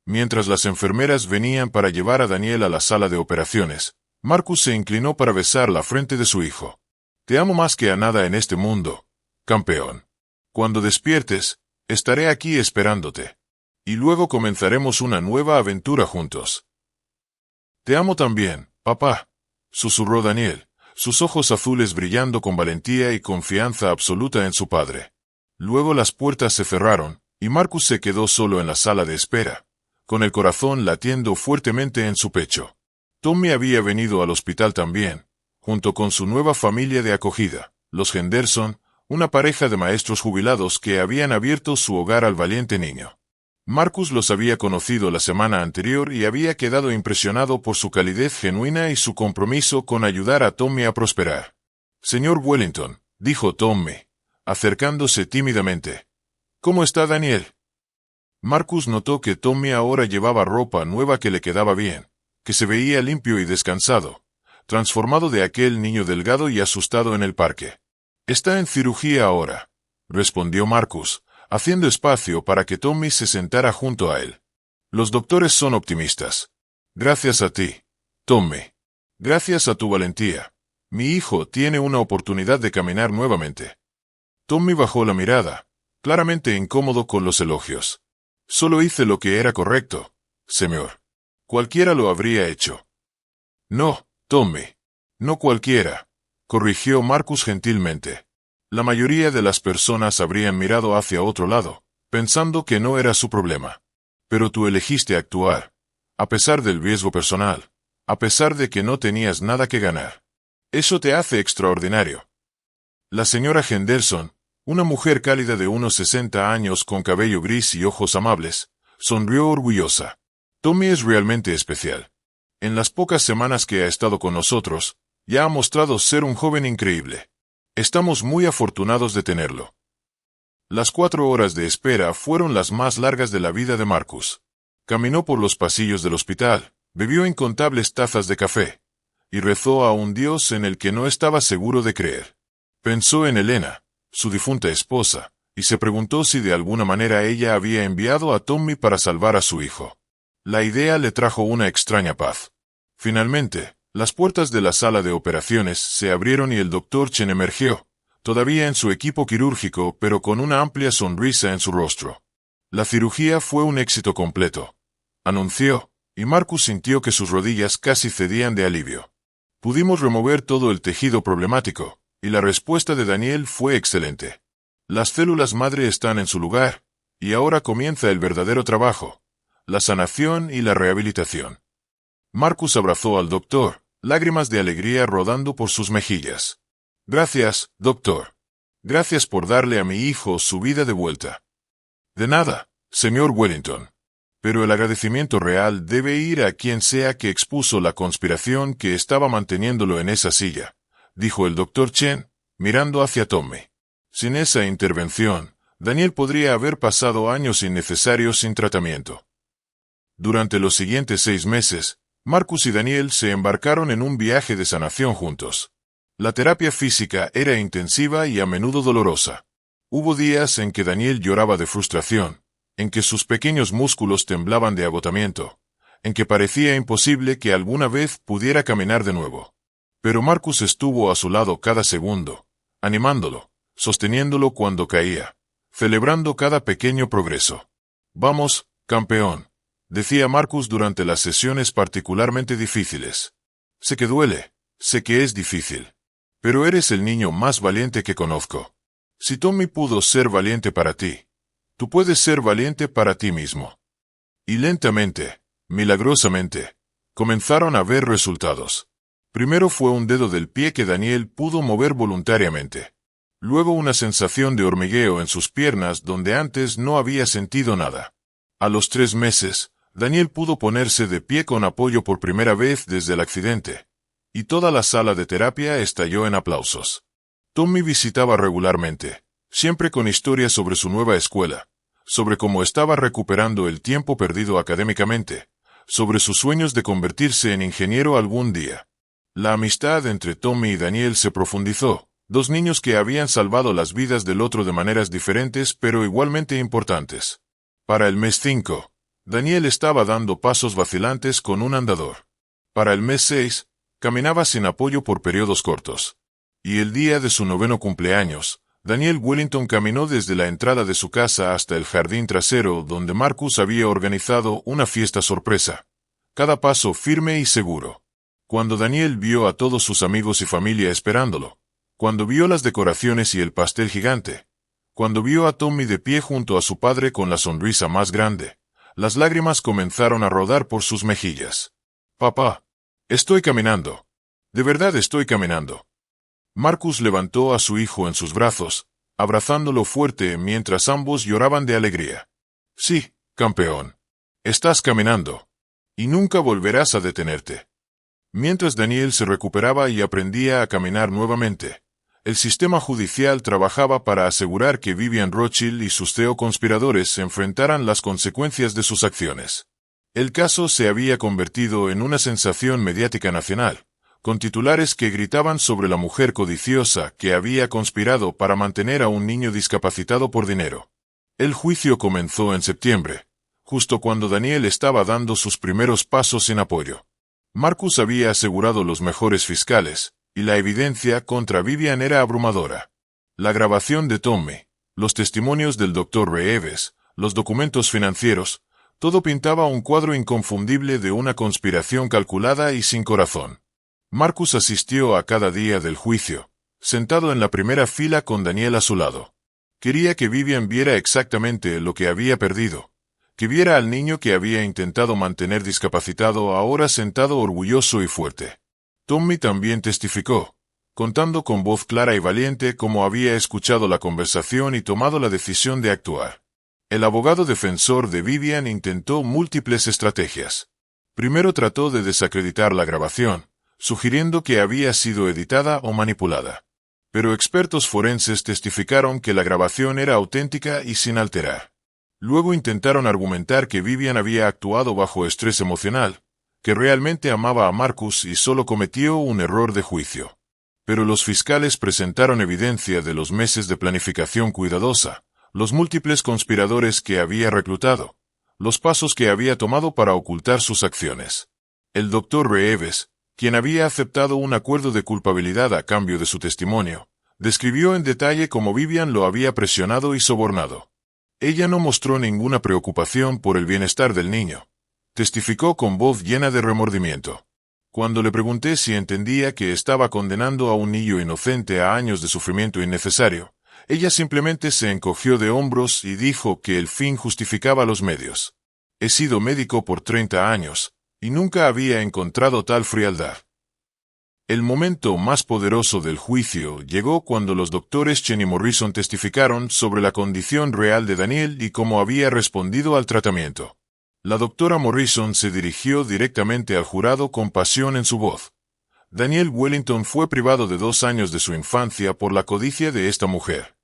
Speaker 1: Mientras las enfermeras venían para llevar a Daniel a la sala de operaciones, Marcus se inclinó para besar la frente de su hijo. Te amo más que a nada en este mundo, campeón. Cuando despiertes, estaré aquí esperándote. Y luego comenzaremos una nueva aventura juntos. Te amo también, papá, susurró Daniel, sus ojos azules brillando con valentía y confianza absoluta en su padre. Luego las puertas se cerraron, y Marcus se quedó solo en la sala de espera, con el corazón latiendo fuertemente en su pecho. Tommy había venido al hospital también, junto con su nueva familia de acogida, los Henderson, una pareja de maestros jubilados que habían abierto su hogar al valiente niño. Marcus los había conocido la semana anterior y había quedado impresionado por su calidez genuina y su compromiso con ayudar a Tommy a prosperar. Señor Wellington, dijo Tommy, acercándose tímidamente. ¿Cómo está Daniel? Marcus notó que Tommy ahora llevaba ropa nueva que le quedaba bien, que se veía limpio y descansado, transformado de aquel niño delgado y asustado en el parque. Está en cirugía ahora, respondió Marcus, haciendo espacio para que Tommy se sentara junto a él. Los doctores son optimistas. Gracias a ti, Tommy. Gracias a tu valentía. Mi hijo tiene una oportunidad de caminar nuevamente. Tommy bajó la mirada, claramente incómodo con los elogios. Solo hice lo que era correcto, señor. Cualquiera lo habría hecho. No, Tommy. No cualquiera, corrigió Marcus gentilmente. La mayoría de las personas habrían mirado hacia otro lado, pensando que no era su problema. Pero tú elegiste actuar, a pesar del riesgo personal, a pesar de que no tenías nada que ganar. Eso te hace extraordinario. La señora Henderson, una mujer cálida de unos 60 años con cabello gris y ojos amables, sonrió orgullosa. Tommy es realmente especial. En las pocas semanas que ha estado con nosotros, ya ha mostrado ser un joven increíble. Estamos muy afortunados de tenerlo. Las 4 horas de espera fueron las más largas de la vida de Marcus. Caminó por los pasillos del hospital, bebió incontables tazas de café, y rezó a un Dios en el que no estaba seguro de creer. Pensó en Elena, su difunta esposa, y se preguntó si de alguna manera ella había enviado a Tommy para salvar a su hijo. La idea le trajo una extraña paz. Finalmente, las puertas de la sala de operaciones se abrieron y el Dr. Chen emergió, todavía en su equipo quirúrgico pero con una amplia sonrisa en su rostro. La cirugía fue un éxito completo, anunció, y Marcus sintió que sus rodillas casi cedían de alivio. Pudimos remover todo el tejido problemático, y la respuesta de Daniel fue excelente. Las células madre están en su lugar, y ahora comienza el verdadero trabajo, la sanación y la rehabilitación. Marcus abrazó al doctor, lágrimas de alegría rodando por sus mejillas. Gracias, doctor. Gracias por darle a mi hijo su vida de vuelta. De nada, señor Wellington. Pero el agradecimiento real debe ir a quien sea que expuso la conspiración que estaba manteniéndolo en esa silla, dijo el Dr. Chen, mirando hacia Tommy. Sin esa intervención, Daniel podría haber pasado años innecesarios sin tratamiento. Durante los siguientes 6 meses, Marcus y Daniel se embarcaron en un viaje de sanación juntos. La terapia física era intensiva y a menudo dolorosa. Hubo días en que Daniel lloraba de frustración, en que sus pequeños músculos temblaban de agotamiento, en que parecía imposible que alguna vez pudiera caminar de nuevo. Pero Marcus estuvo a su lado cada segundo, animándolo, sosteniéndolo cuando caía, celebrando cada pequeño progreso. «Vamos, campeón», decía Marcus durante las sesiones particularmente difíciles. «Sé que duele, sé que es difícil. Pero eres el niño más valiente que conozco. Si Tommy pudo ser valiente para ti, tú puedes ser valiente para ti mismo». Y lentamente, milagrosamente, comenzaron a ver resultados. Primero fue un dedo del pie que Daniel pudo mover voluntariamente. Luego una sensación de hormigueo en sus piernas donde antes no había sentido nada. A los 3 meses, Daniel pudo ponerse de pie con apoyo por primera vez desde el accidente. Y toda la sala de terapia estalló en aplausos. Tommy visitaba regularmente, siempre con historias sobre su nueva escuela, sobre cómo estaba recuperando el tiempo perdido académicamente, sobre sus sueños de convertirse en ingeniero algún día. La amistad entre Tommy y Daniel se profundizó, 2 niños que habían salvado las vidas del otro de maneras diferentes pero igualmente importantes. Para el mes 5, Daniel estaba dando pasos vacilantes con un andador. Para el mes 6, caminaba sin apoyo por periodos cortos. Y el día de su 9º cumpleaños, Daniel Wellington caminó desde la entrada de su casa hasta el jardín trasero donde Marcus había organizado una fiesta sorpresa. Cada paso firme y seguro. Cuando Daniel vio a todos sus amigos y familia esperándolo, cuando vio las decoraciones y el pastel gigante, cuando vio a Tommy de pie junto a su padre con la sonrisa más grande, las lágrimas comenzaron a rodar por sus mejillas. «Papá, estoy caminando. De verdad estoy caminando». Marcus levantó a su hijo en sus brazos, abrazándolo fuerte mientras ambos lloraban de alegría. «Sí, campeón. Estás caminando. Y nunca volverás a detenerte». Mientras Daniel se recuperaba y aprendía a caminar nuevamente, el sistema judicial trabajaba para asegurar que Vivian Rothschild y sus conspiradores enfrentaran las consecuencias de sus acciones. El caso se había convertido en una sensación mediática nacional, con titulares que gritaban sobre la mujer codiciosa que había conspirado para mantener a un niño discapacitado por dinero. El juicio comenzó en septiembre, justo cuando Daniel estaba dando sus primeros pasos sin apoyo. Marcus había asegurado los mejores fiscales, y la evidencia contra Vivian era abrumadora. La grabación de Tommy, los testimonios del Dr. Reeves, los documentos financieros, todo pintaba un cuadro inconfundible de una conspiración calculada y sin corazón. Marcus asistió a cada día del juicio, sentado en la primera fila con Daniel a su lado. Quería que Vivian viera exactamente lo que había perdido, que viera al niño que había intentado mantener discapacitado ahora sentado orgulloso y fuerte. Tommy también testificó, contando con voz clara y valiente cómo había escuchado la conversación y tomado la decisión de actuar. El abogado defensor de Vivian intentó múltiples estrategias. Primero trató de desacreditar la grabación, sugiriendo que había sido editada o manipulada. Pero expertos forenses testificaron que la grabación era auténtica y sin alterar. Luego intentaron argumentar que Vivian había actuado bajo estrés emocional, que realmente amaba a Marcus y solo cometió un error de juicio. Pero los fiscales presentaron evidencia de los meses de planificación cuidadosa, los múltiples conspiradores que había reclutado, los pasos que había tomado para ocultar sus acciones. El Dr. Reeves, quien había aceptado un acuerdo de culpabilidad a cambio de su testimonio, describió en detalle cómo Vivian lo había presionado y sobornado. Ella no mostró ninguna preocupación por el bienestar del niño. Testificó con voz llena de remordimiento. Cuando le pregunté si entendía que estaba condenando a un niño inocente a años de sufrimiento innecesario, ella simplemente se encogió de hombros y dijo que el fin justificaba los medios. He sido médico por 30 años, y nunca había encontrado tal frialdad. El momento más poderoso del juicio llegó cuando los doctores Chen y Morrison testificaron sobre la condición real de Daniel y cómo había respondido al tratamiento. La doctora Morrison se dirigió directamente al jurado con pasión en su voz. Daniel Wellington fue privado de 2 años de su infancia por la codicia de esta mujer.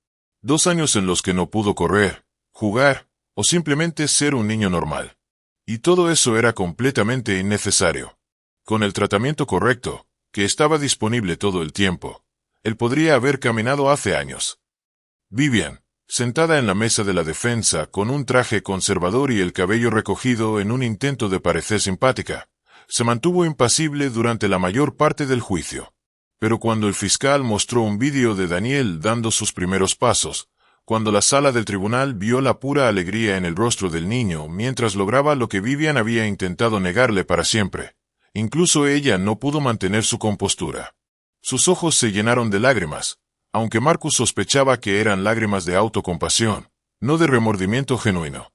Speaker 1: 2 años en los que no pudo correr, jugar, o simplemente ser un niño normal. Y todo eso era completamente innecesario. Con el tratamiento correcto, que estaba disponible todo el tiempo, Él podría haber caminado hace años. Vivian, sentada en la mesa de la defensa con un traje conservador y el cabello recogido en un intento de parecer simpática, se mantuvo impasible durante la mayor parte del juicio. Pero cuando el fiscal mostró un vídeo de Daniel dando sus primeros pasos, cuando la sala del tribunal vio la pura alegría en el rostro del niño mientras lograba lo que Vivian había intentado negarle para siempre, incluso ella no pudo mantener su compostura. Sus ojos se llenaron de lágrimas, aunque Marcus sospechaba que eran lágrimas de autocompasión, no de remordimiento genuino.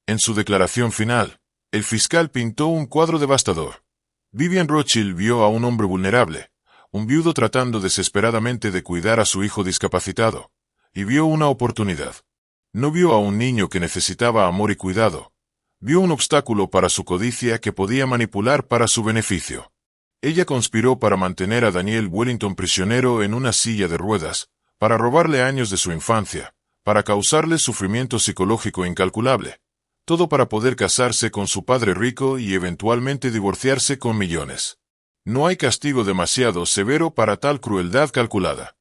Speaker 1: En su declaración final, el fiscal pintó un cuadro devastador. Vivian Rothschild vio a un hombre vulnerable, un viudo tratando desesperadamente de cuidar a su hijo discapacitado, y vio una oportunidad. No vio a un niño que necesitaba amor y cuidado. Vio un obstáculo para su codicia que podía manipular para su beneficio. Ella conspiró para mantener a Daniel Wellington prisionero en una silla de ruedas, para robarle años de su infancia, para causarle sufrimiento psicológico incalculable. Todo para poder casarse con su padre rico y eventualmente divorciarse con millones. No hay castigo demasiado severo para tal crueldad calculada.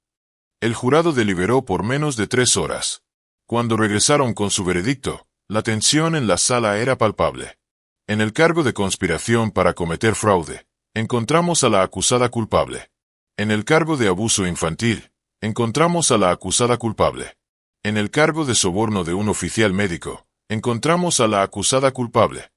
Speaker 1: El jurado deliberó por menos de 3 horas. Cuando regresaron con su veredicto, la tensión en la sala era palpable. En el cargo de conspiración para cometer fraude, encontramos a la acusada culpable. En el cargo de abuso infantil, encontramos a la acusada culpable. En el cargo de soborno de un oficial médico, encontramos a la acusada culpable.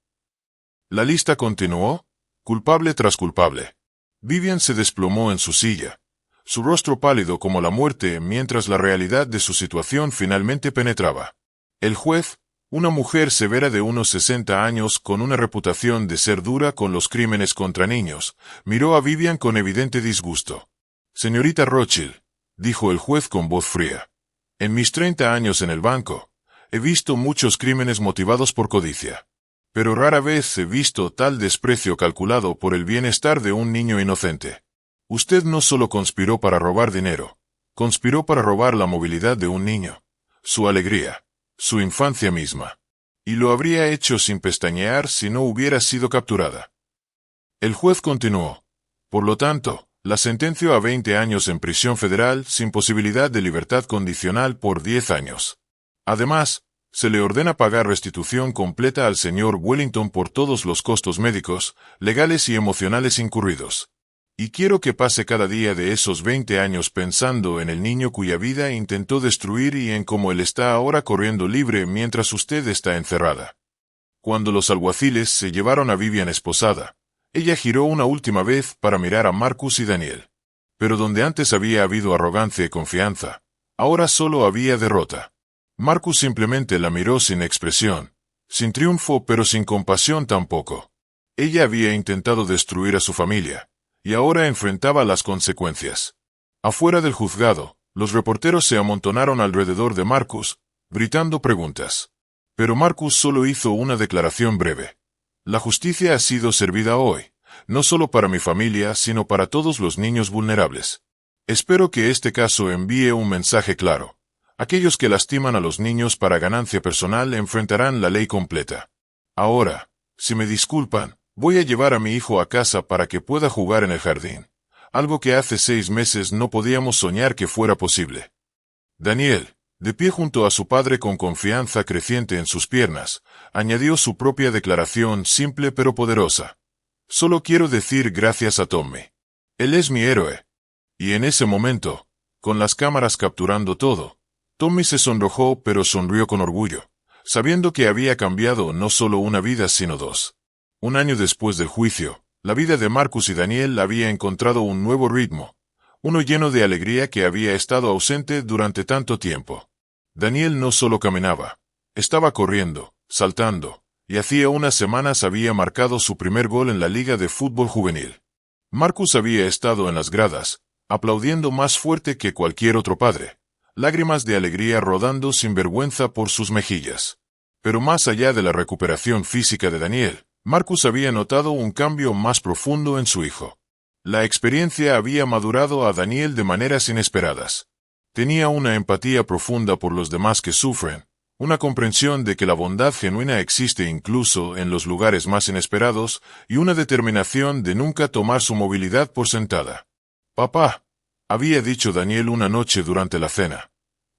Speaker 1: La lista continuó, culpable tras culpable. Vivian se desplomó en su silla, su rostro pálido como la muerte mientras la realidad de su situación finalmente penetraba. El juez, una mujer severa de unos 60 años con una reputación de ser dura con los crímenes contra niños, miró a Vivian con evidente disgusto. Señorita Rothschild, dijo el juez con voz fría, en mis 30 años en el banco, he visto muchos crímenes motivados por codicia. Pero rara vez he visto tal desprecio calculado por el bienestar de un niño inocente. Usted no solo conspiró para robar dinero, conspiró para robar la movilidad de un niño, su alegría, su infancia misma. Y lo habría hecho sin pestañear si no hubiera sido capturada. El juez continuó. Por lo tanto, la sentenció a 20 años en prisión federal sin posibilidad de libertad condicional por 10 años. Además, se le ordena pagar restitución completa al señor Wellington por todos los costos médicos, legales y emocionales incurridos. Y quiero que pase cada día de esos 20 años pensando en el niño cuya vida intentó destruir y en cómo él está ahora corriendo libre mientras usted está encerrada. Cuando los alguaciles se llevaron a Vivian esposada, ella giró una última vez para mirar a Marcus y Daniel. Pero donde antes había habido arrogancia y confianza, ahora solo había derrota. Marcus simplemente la miró sin expresión, sin triunfo pero sin compasión tampoco. Ella había intentado destruir a su familia, y ahora enfrentaba las consecuencias. Afuera del juzgado, los reporteros se amontonaron alrededor de Marcus, gritando preguntas. Pero Marcus solo hizo una declaración breve. La justicia ha sido servida hoy, no solo para mi familia, sino para todos los niños vulnerables. Espero que este caso envíe un mensaje claro. Aquellos que lastiman a los niños para ganancia personal enfrentarán la ley completa. Ahora, si me disculpan, voy a llevar a mi hijo a casa para que pueda jugar en el jardín, algo que hace 6 meses no podíamos soñar que fuera posible. Daniel, de pie junto a su padre con confianza creciente en sus piernas, añadió su propia declaración simple pero poderosa. Solo quiero decir gracias a Tommy. Él es mi héroe. Y en ese momento, con las cámaras capturando todo, Tommy se sonrojó pero sonrió con orgullo, sabiendo que había cambiado no solo una vida sino 2. Un año después del juicio, la vida de Marcus y Daniel había encontrado un nuevo ritmo, uno lleno de alegría que había estado ausente durante tanto tiempo. Daniel no solo caminaba, estaba corriendo, saltando, y hacía unas semanas había marcado su primer gol en la liga de fútbol juvenil. Marcus había estado en las gradas, aplaudiendo más fuerte que cualquier otro padre, lágrimas de alegría rodando sin vergüenza por sus mejillas. Pero más allá de la recuperación física de Daniel, Marcus había notado un cambio más profundo en su hijo. La experiencia había madurado a Daniel de maneras inesperadas. Tenía una empatía profunda por los demás que sufren, una comprensión de que la bondad genuina existe incluso en los lugares más inesperados y una determinación de nunca tomar su movilidad por sentada. «Papá», Había dicho Daniel una noche durante la cena.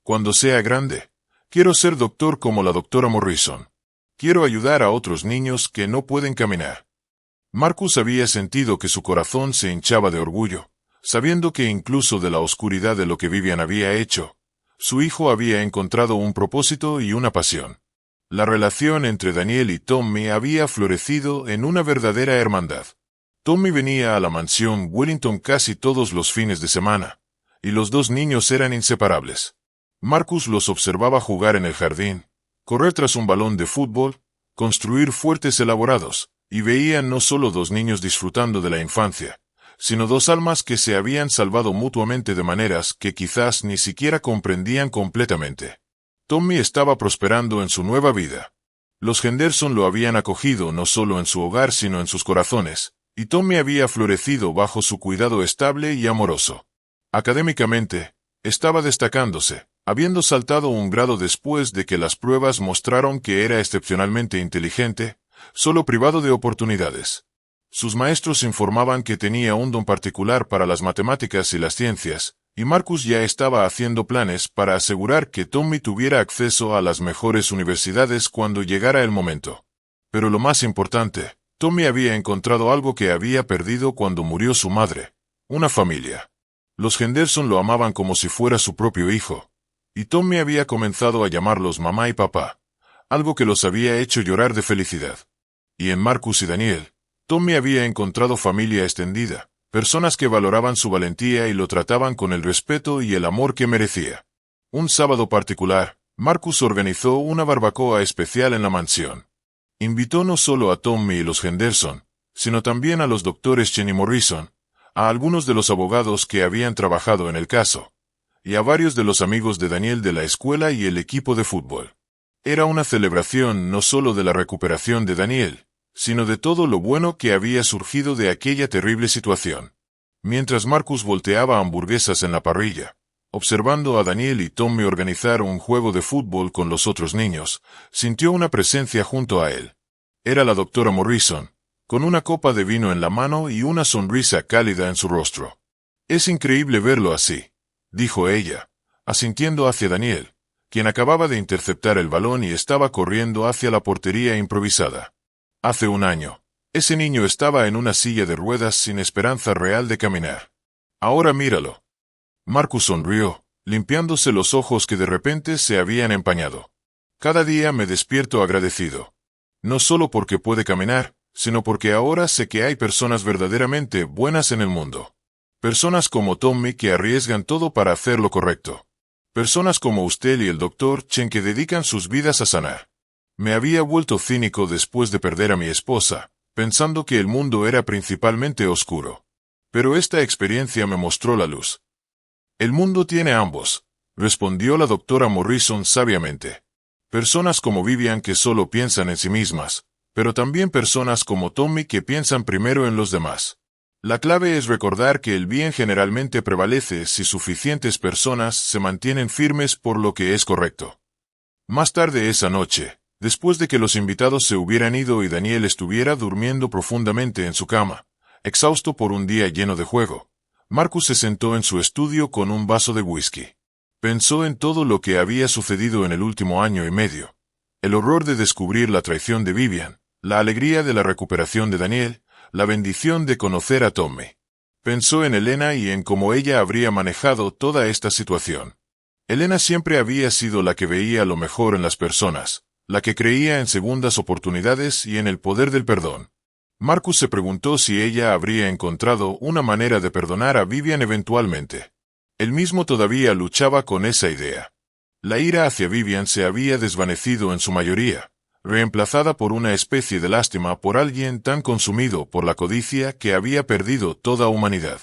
Speaker 1: Cuando sea grande, quiero ser doctor como la doctora Morrison. Quiero ayudar a otros niños que no pueden caminar. Marcus había sentido que su corazón se hinchaba de orgullo, sabiendo que incluso de la oscuridad de lo que Vivian había hecho, su hijo había encontrado un propósito y una pasión. La relación entre Daniel y Tommy había florecido en una verdadera hermandad. Tommy venía a la mansión Wellington casi todos los fines de semana, y los dos niños eran inseparables. Marcus los observaba jugar en el jardín, correr tras un balón de fútbol, construir fuertes elaborados, y veía no solo dos niños disfrutando de la infancia, sino dos almas que se habían salvado mutuamente de maneras que quizás ni siquiera comprendían completamente. Tommy estaba prosperando en su nueva vida. Los Henderson lo habían acogido no solo en su hogar sino en sus corazones, y Tommy había florecido bajo su cuidado estable y amoroso. Académicamente, estaba destacándose, habiendo saltado un grado después de que las pruebas mostraron que era excepcionalmente inteligente, solo privado de oportunidades. Sus maestros informaban que tenía un don particular para las matemáticas y las ciencias, y Marcus ya estaba haciendo planes para asegurar que Tommy tuviera acceso a las mejores universidades cuando llegara el momento. Pero lo más importante, Tommy había encontrado algo que había perdido cuando murió su madre: una familia. Los Henderson lo amaban como si fuera su propio hijo, y Tommy había comenzado a llamarlos mamá y papá, algo que los había hecho llorar de felicidad. Y en Marcus y Daniel, Tommy había encontrado familia extendida, personas que valoraban su valentía y lo trataban con el respeto y el amor que merecía. Un sábado particular, Marcus organizó una barbacoa especial en la mansión. Invitó no solo a Tommy y los Henderson, sino también a los doctores Chen y Morrison, a algunos de los abogados que habían trabajado en el caso, y a varios de los amigos de Daniel de la escuela y el equipo de fútbol. Era una celebración no solo de la recuperación de Daniel, sino de todo lo bueno que había surgido de aquella terrible situación. Mientras Marcus volteaba hamburguesas en la parrilla, observando a Daniel y Tommy organizar un juego de fútbol con los otros niños, sintió una presencia junto a él. Era la doctora Morrison, con una copa de vino en la mano y una sonrisa cálida en su rostro. «Es increíble verlo así», dijo ella, asintiendo hacia Daniel, quien acababa de interceptar el balón y estaba corriendo hacia la portería improvisada. Hace un año, ese niño estaba en una silla de ruedas sin esperanza real de caminar. Ahora míralo. Marcus sonrió, limpiándose los ojos que de repente se habían empañado. Cada día me despierto agradecido. No solo porque puede caminar, sino porque ahora sé que hay personas verdaderamente buenas en el mundo. Personas como Tommy que arriesgan todo para hacer lo correcto. Personas como usted y el doctor Chen que dedican sus vidas a sanar. Me había vuelto cínico después de perder a mi esposa, pensando que el mundo era principalmente oscuro. Pero esta experiencia me mostró la luz. El mundo tiene ambos, respondió la doctora Morrison sabiamente. Personas como Vivian que solo piensan en sí mismas, pero también personas como Tommy que piensan primero en los demás. La clave es recordar que el bien generalmente prevalece si suficientes personas se mantienen firmes por lo que es correcto. Más tarde esa noche, después de que los invitados se hubieran ido y Daniel estuviera durmiendo profundamente en su cama, exhausto por un día lleno de juego, Marcus se sentó en su estudio con un vaso de whisky. Pensó en todo lo que había sucedido en el último año y medio. El horror de descubrir la traición de Vivian, la alegría de la recuperación de Daniel, la bendición de conocer a Tommy. Pensó en Elena y en cómo ella habría manejado toda esta situación. Elena siempre había sido la que veía lo mejor en las personas, la que creía en segundas oportunidades y en el poder del perdón. Marcus se preguntó si ella habría encontrado una manera de perdonar a Vivian eventualmente. Él mismo todavía luchaba con esa idea. La ira hacia Vivian se había desvanecido en su mayoría, reemplazada por una especie de lástima por alguien tan consumido por la codicia que había perdido toda humanidad.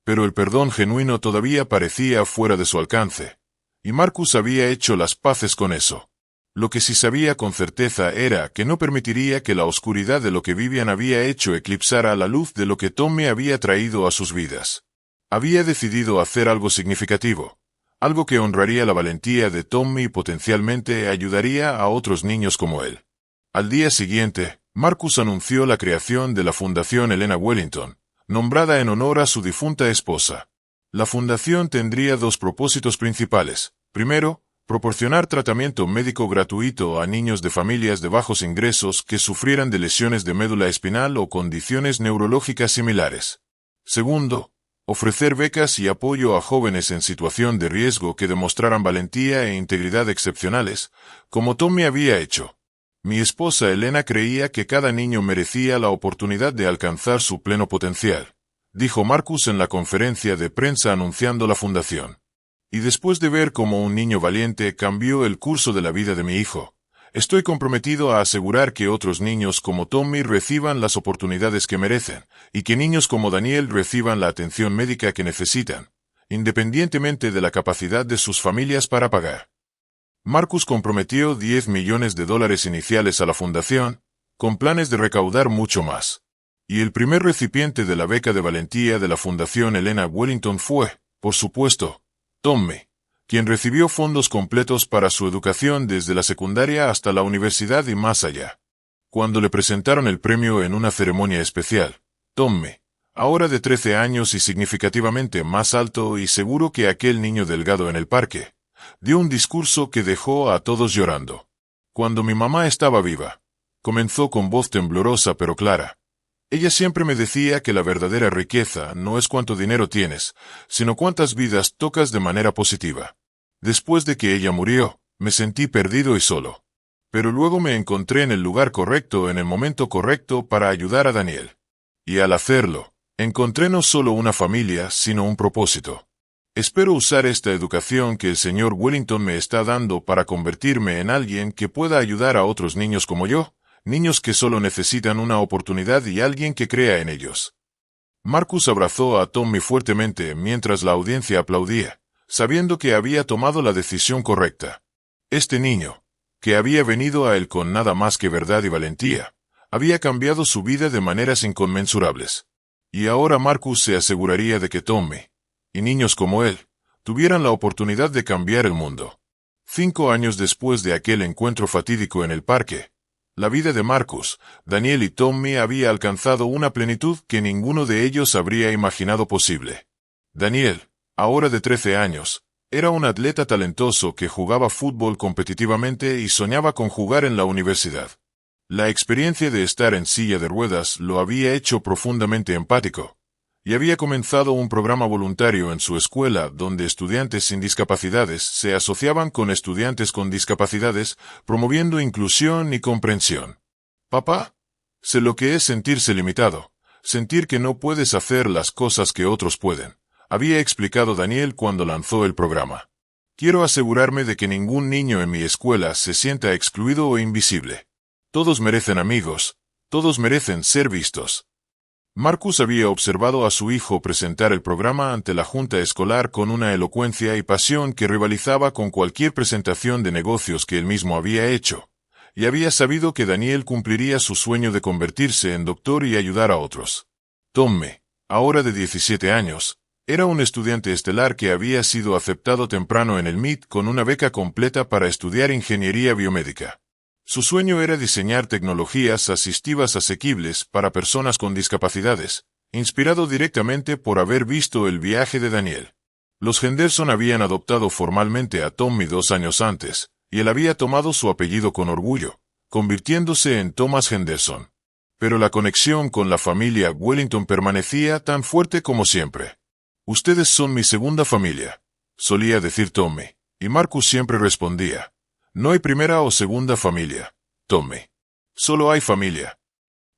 Speaker 1: Pero el perdón genuino todavía parecía fuera de su alcance, y Marcus había hecho las paces con eso. Lo que sí sabía con certeza era que no permitiría que la oscuridad de lo que Vivian había hecho eclipsara la luz de lo que Tommy había traído a sus vidas. Había decidido hacer algo significativo, algo que honraría la valentía de Tommy y potencialmente ayudaría a otros niños como él. Al día siguiente, Marcus anunció la creación de la Fundación Elena Wellington, nombrada en honor a su difunta esposa. La fundación tendría dos propósitos principales. Primero, proporcionar tratamiento médico gratuito a niños de familias de bajos ingresos que sufrieran de lesiones de médula espinal o condiciones neurológicas similares. Segundo, ofrecer becas y apoyo a jóvenes en situación de riesgo que demostraran valentía e integridad excepcionales, como Tommy había hecho. Mi esposa Elena creía que cada niño merecía la oportunidad de alcanzar su pleno potencial, dijo Marcus en la conferencia de prensa anunciando la fundación. Y después de ver cómo un niño valiente cambió el curso de la vida de mi hijo, estoy comprometido a asegurar que otros niños como Tommy reciban las oportunidades que merecen, y que niños como Daniel reciban la atención médica que necesitan, independientemente de la capacidad de sus familias para pagar. Marcus comprometió $10 millones iniciales a la fundación, con planes de recaudar mucho más. Y el primer recipiente de la beca de valentía de la Fundación Elena Wellington fue, por supuesto, Tommy, quien recibió fondos completos para su educación desde la secundaria hasta la universidad y más allá. Cuando le presentaron el premio en una ceremonia especial, Tommy, ahora de 13 años y significativamente más alto y seguro que aquel niño delgado en el parque, dio un discurso que dejó a todos llorando. Cuando mi mamá estaba viva, comenzó con voz temblorosa pero clara. Ella siempre me decía que la verdadera riqueza no es cuánto dinero tienes, sino cuántas vidas tocas de manera positiva. Después de que ella murió, me sentí perdido y solo. Pero luego me encontré en el lugar correcto en el momento correcto para ayudar a Daniel. Y al hacerlo, encontré no solo una familia, sino un propósito. Espero usar esta educación que el señor Wellington me está dando para convertirme en alguien que pueda ayudar a otros niños como yo, niños que solo necesitan una oportunidad y alguien que crea en ellos. Marcus abrazó a Tommy fuertemente mientras la audiencia aplaudía, sabiendo que había tomado la decisión correcta. Este niño, que había venido a él con nada más que verdad y valentía, había cambiado su vida de maneras inconmensurables. Y ahora Marcus se aseguraría de que Tommy, y niños como él, tuvieran la oportunidad de cambiar el mundo. 5 años después de aquel encuentro fatídico en el parque, la vida de Marcus, Daniel y Tommy había alcanzado una plenitud que ninguno de ellos habría imaginado posible. Daniel, ahora de 13 años, era un atleta talentoso que jugaba fútbol competitivamente y soñaba con jugar en la universidad. La experiencia de estar en silla de ruedas lo había hecho profundamente empático, y había comenzado un programa voluntario en su escuela donde estudiantes sin discapacidades se asociaban con estudiantes con discapacidades, promoviendo inclusión y comprensión. Papá, sé lo que es sentirse limitado, sentir que no puedes hacer las cosas que otros pueden, había explicado Daniel cuando lanzó el programa. Quiero asegurarme de que ningún niño en mi escuela se sienta excluido o invisible. Todos merecen amigos, todos merecen ser vistos. Marcus había observado a su hijo presentar el programa ante la junta escolar con una elocuencia y pasión que rivalizaba con cualquier presentación de negocios que él mismo había hecho, y había sabido que Daniel cumpliría su sueño de convertirse en doctor y ayudar a otros. Tommy, ahora de 17 años, era un estudiante estelar que había sido aceptado temprano en el MIT con una beca completa para estudiar ingeniería biomédica. Su sueño era diseñar tecnologías asistivas asequibles para personas con discapacidades, inspirado directamente por haber visto el viaje de Daniel. Los Henderson habían adoptado formalmente a Tommy 2 años antes, y él había tomado su apellido con orgullo, convirtiéndose en Thomas Henderson. Pero la conexión con la familia Wellington permanecía tan fuerte como siempre. Ustedes son mi segunda familia, solía decir Tommy, y Marcus siempre respondía. No hay primera o segunda familia, Tommy. Solo hay familia.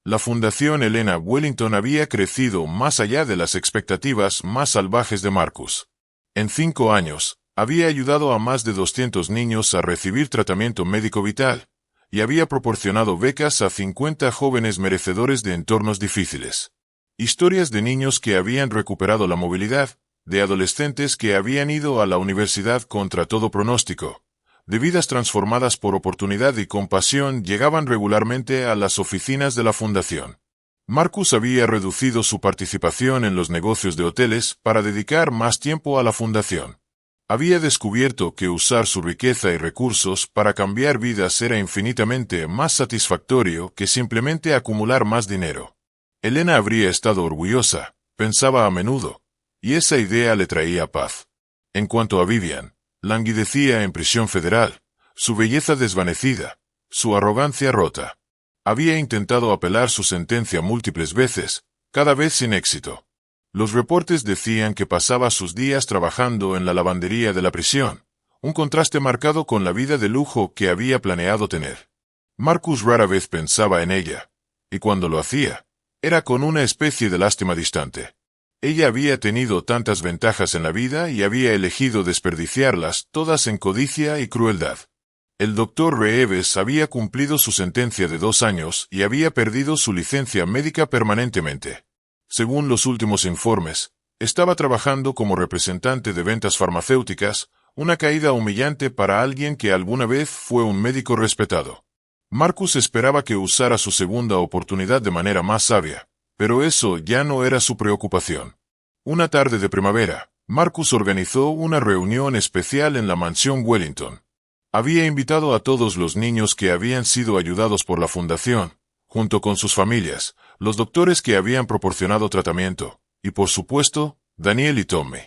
Speaker 1: La Fundación Elena Wellington había crecido más allá de las expectativas más salvajes de Marcus. En 5 años, había ayudado a más de 200 niños a recibir tratamiento médico vital, y había proporcionado becas a 50 jóvenes merecedores de entornos difíciles. Historias de niños que habían recuperado la movilidad, de adolescentes que habían ido a la universidad contra todo pronóstico, de vidas transformadas por oportunidad y compasión llegaban regularmente a las oficinas de la Fundación. Marcus había reducido su participación en los negocios de hoteles para dedicar más tiempo a la Fundación. Había descubierto que usar su riqueza y recursos para cambiar vidas era infinitamente más satisfactorio que simplemente acumular más dinero. Elena habría estado orgullosa, pensaba a menudo, y esa idea le traía paz. En cuanto a Vivian, languidecía en prisión federal, su belleza desvanecida, su arrogancia rota. Había intentado apelar su sentencia múltiples veces, cada vez sin éxito. Los reportes decían que pasaba sus días trabajando en la lavandería de la prisión, un contraste marcado con la vida de lujo que había planeado tener. Marcus rara vez pensaba en ella, y cuando lo hacía, era con una especie de lástima distante. Ella había tenido tantas ventajas en la vida y había elegido desperdiciarlas todas en codicia y crueldad. El doctor Reeves había cumplido su sentencia de 2 años y había perdido su licencia médica permanentemente. Según los últimos informes, estaba trabajando como representante de ventas farmacéuticas, una caída humillante para alguien que alguna vez fue un médico respetado. Marcus esperaba que usara su segunda oportunidad de manera más sabia, pero eso ya no era su preocupación. Una tarde de primavera, Marcus organizó una reunión especial en la mansión Wellington. Había invitado a todos los niños que habían sido ayudados por la fundación, junto con sus familias, los doctores que habían proporcionado tratamiento, y por supuesto, Daniel y Tommy.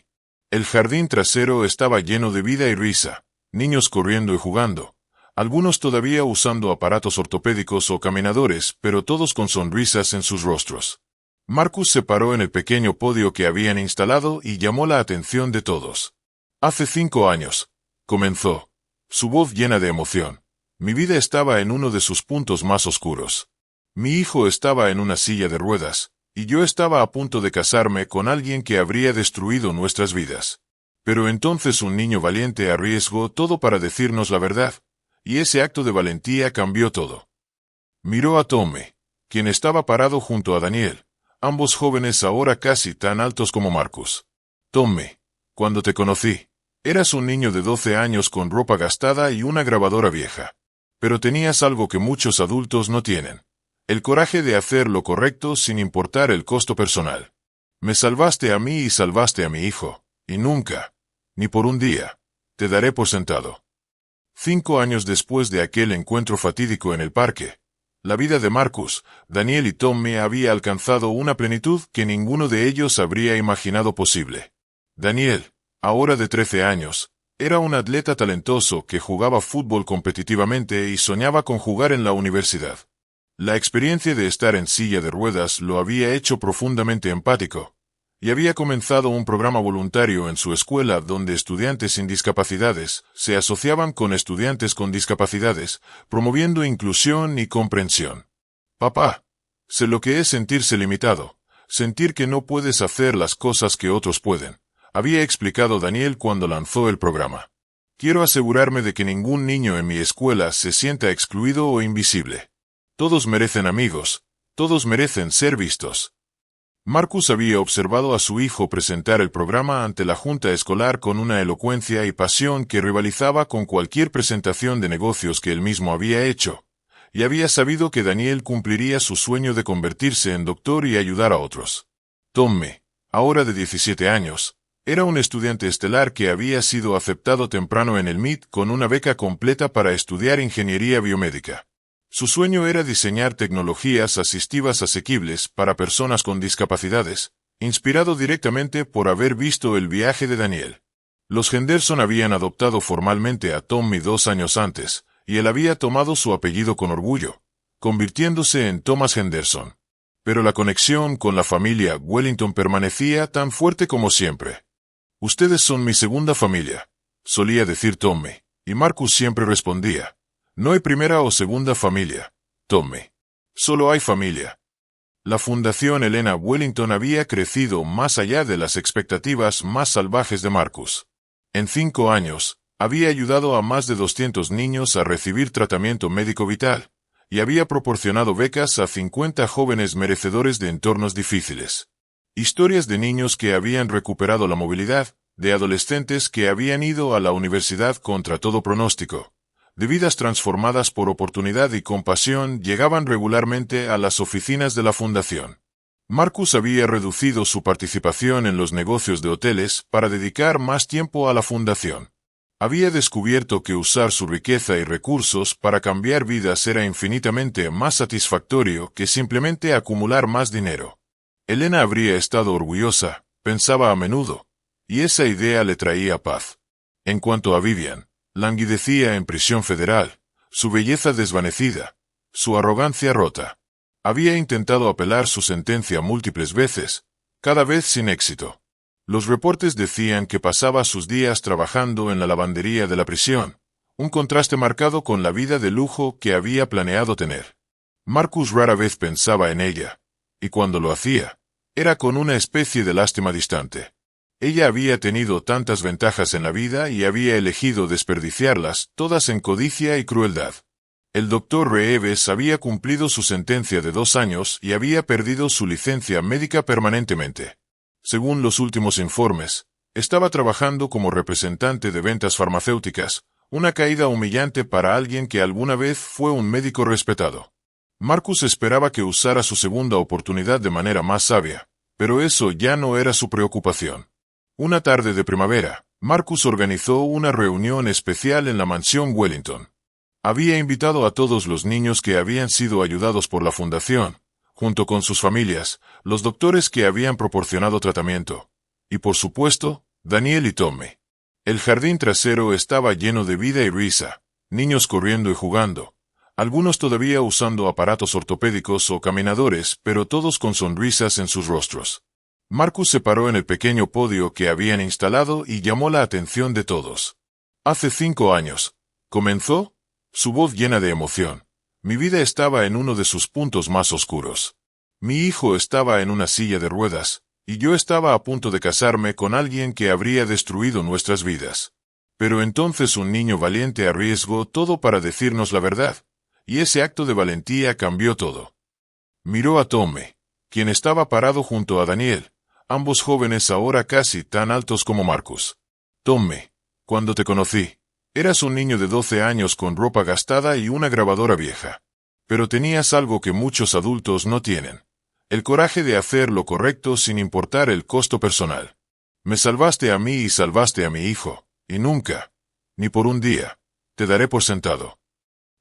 Speaker 1: El jardín trasero estaba lleno de vida y risa, niños corriendo y jugando, algunos todavía usando aparatos ortopédicos o caminadores, pero todos con sonrisas en sus rostros. Marcus se paró en el pequeño podio que habían instalado y llamó la atención de todos. Hace 5 años, comenzó, su voz llena de emoción. Mi vida estaba en uno de sus puntos más oscuros. Mi hijo estaba en una silla de ruedas, y yo estaba a punto de casarme con alguien que habría destruido nuestras vidas. Pero entonces un niño valiente arriesgó todo para decirnos la verdad, y ese acto de valentía cambió todo. Miró a Tommy, quien estaba parado junto a Daniel, ambos jóvenes ahora casi tan altos como Marcus. Tommy, cuando te conocí, eras un niño de 12 años con ropa gastada y una grabadora vieja. Pero tenías algo que muchos adultos no tienen. El coraje de hacer lo correcto sin importar el costo personal. Me salvaste a mí y salvaste a mi hijo, y nunca, ni por un día, te daré por sentado. 5 años después de aquel encuentro fatídico en el parque, la vida de Marcus, Daniel y Tommy había alcanzado una plenitud que ninguno de ellos habría imaginado posible. Daniel, ahora de 13 años, era un atleta talentoso que jugaba fútbol competitivamente y soñaba con jugar en la universidad. La experiencia de estar en silla de ruedas lo había hecho profundamente empático, y había comenzado un programa voluntario en su escuela donde estudiantes sin discapacidades se asociaban con estudiantes con discapacidades, promoviendo inclusión y comprensión. Papá, sé lo que es sentirse limitado, sentir que no puedes hacer las cosas que otros pueden, había explicado Daniel cuando lanzó el programa. Quiero asegurarme de que ningún niño en mi escuela se sienta excluido o invisible. Todos merecen amigos, todos merecen ser vistos. Marcus había observado a su hijo presentar el programa ante la junta escolar con una elocuencia y pasión que rivalizaba con cualquier presentación de negocios que él mismo había hecho, y había sabido que Daniel cumpliría su sueño de convertirse en doctor y ayudar a otros. Tommy, ahora de 17 años, era un estudiante estelar que había sido aceptado temprano en el MIT con una beca completa para estudiar ingeniería biomédica. Su sueño era diseñar tecnologías asistivas asequibles para personas con discapacidades, inspirado directamente por haber visto el viaje de Daniel. Los Henderson habían adoptado formalmente a Tommy 2 años antes, y él había tomado su apellido con orgullo, convirtiéndose en Thomas Henderson. Pero la conexión con la familia Wellington permanecía tan fuerte como siempre. Ustedes son mi segunda familia, solía decir Tommy, y Marcus siempre respondía. No hay primera o segunda familia, Tommy. Solo hay familia. La Fundación Elena Wellington había crecido más allá de las expectativas más salvajes de Marcus. En 5 años, había ayudado a más de 200 niños a recibir tratamiento médico vital, y había proporcionado becas a 50 jóvenes merecedores de entornos difíciles. Historias de niños que habían recuperado la movilidad, de adolescentes que habían ido a la universidad contra todo pronóstico. De vidas transformadas por oportunidad y compasión llegaban regularmente a las oficinas de la fundación. Marcus había reducido su participación en los negocios de hoteles para dedicar más tiempo a la fundación. Había descubierto que usar su riqueza y recursos para cambiar vidas era infinitamente más satisfactorio que simplemente acumular más dinero. Elena habría estado orgullosa, pensaba a menudo, y esa idea le traía paz. En cuanto a Vivian, languidecía en prisión federal, su belleza desvanecida, su arrogancia rota. Había intentado apelar su sentencia múltiples veces, cada vez sin éxito. Los reportes decían que pasaba sus días trabajando en la lavandería de la prisión, un contraste marcado con la vida de lujo que había planeado tener. Marcus rara vez pensaba en ella, y cuando lo hacía, era con una especie de lástima distante. Ella había tenido tantas ventajas en la vida y había elegido desperdiciarlas, todas en codicia y crueldad. El doctor Reeves había cumplido su sentencia de 2 años y había perdido su licencia médica permanentemente. Según los últimos informes, estaba trabajando como representante de ventas farmacéuticas, una caída humillante para alguien que alguna vez fue un médico respetado. Marcus esperaba que usara su segunda oportunidad de manera más sabia, pero eso ya no era su preocupación. Una tarde de primavera, Marcus organizó una reunión especial en la mansión Wellington. Había invitado a todos los niños que habían sido ayudados por la fundación, junto con sus familias, los doctores que habían proporcionado tratamiento, y por supuesto, Daniel y Tommy. El jardín trasero estaba lleno de vida y risa, niños corriendo y jugando, algunos todavía usando aparatos ortopédicos o caminadores, pero todos con sonrisas en sus rostros. Marcus se paró en el pequeño podio que habían instalado y llamó la atención de todos. Hace 5 años, comenzó, su voz llena de emoción. Mi vida estaba en uno de sus puntos más oscuros. Mi hijo estaba en una silla de ruedas, y yo estaba a punto de casarme con alguien que habría destruido nuestras vidas. Pero entonces un niño valiente arriesgó todo para decirnos la verdad, y ese acto de valentía cambió todo. Miró a Tommy, quien estaba parado junto a Daniel, ambos jóvenes ahora casi tan altos como Marcus. Tommy, cuando te conocí, eras un niño de 12 años con ropa gastada y una grabadora vieja. Pero tenías algo que muchos adultos no tienen: el coraje de hacer lo correcto sin importar el costo personal. Me salvaste a mí y salvaste a mi hijo, y nunca, ni por un día, te daré por sentado.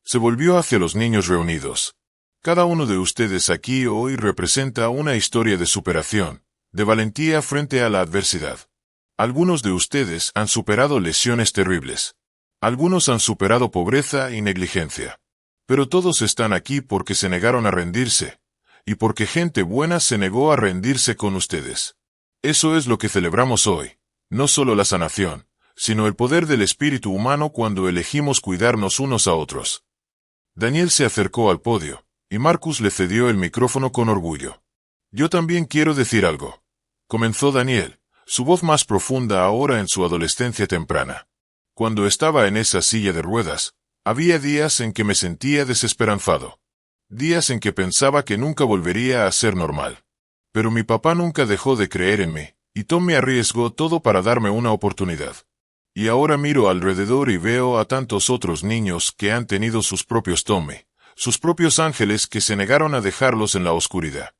Speaker 1: Se volvió hacia los niños reunidos. Cada uno de ustedes aquí hoy representa una historia de superación, de valentía frente a la adversidad. Algunos de ustedes han superado lesiones terribles. Algunos han superado pobreza y negligencia. Pero todos están aquí porque se negaron a rendirse, y porque gente buena se negó a rendirse con ustedes. Eso es lo que celebramos hoy, no solo la sanación, sino el poder del espíritu humano cuando elegimos cuidarnos unos a otros. Daniel se acercó al podio, y Marcus le cedió el micrófono con orgullo. Yo también quiero decir algo, comenzó Daniel, su voz más profunda ahora en su adolescencia temprana. Cuando estaba en esa silla de ruedas, había días en que me sentía desesperanzado. Días en que pensaba que nunca volvería a ser normal. Pero mi papá nunca dejó de creer en mí, y Tommy arriesgó todo para darme una oportunidad. Y ahora miro alrededor y veo a tantos otros niños que han tenido sus propios Tommy, sus propios ángeles que se negaron a dejarlos en la oscuridad.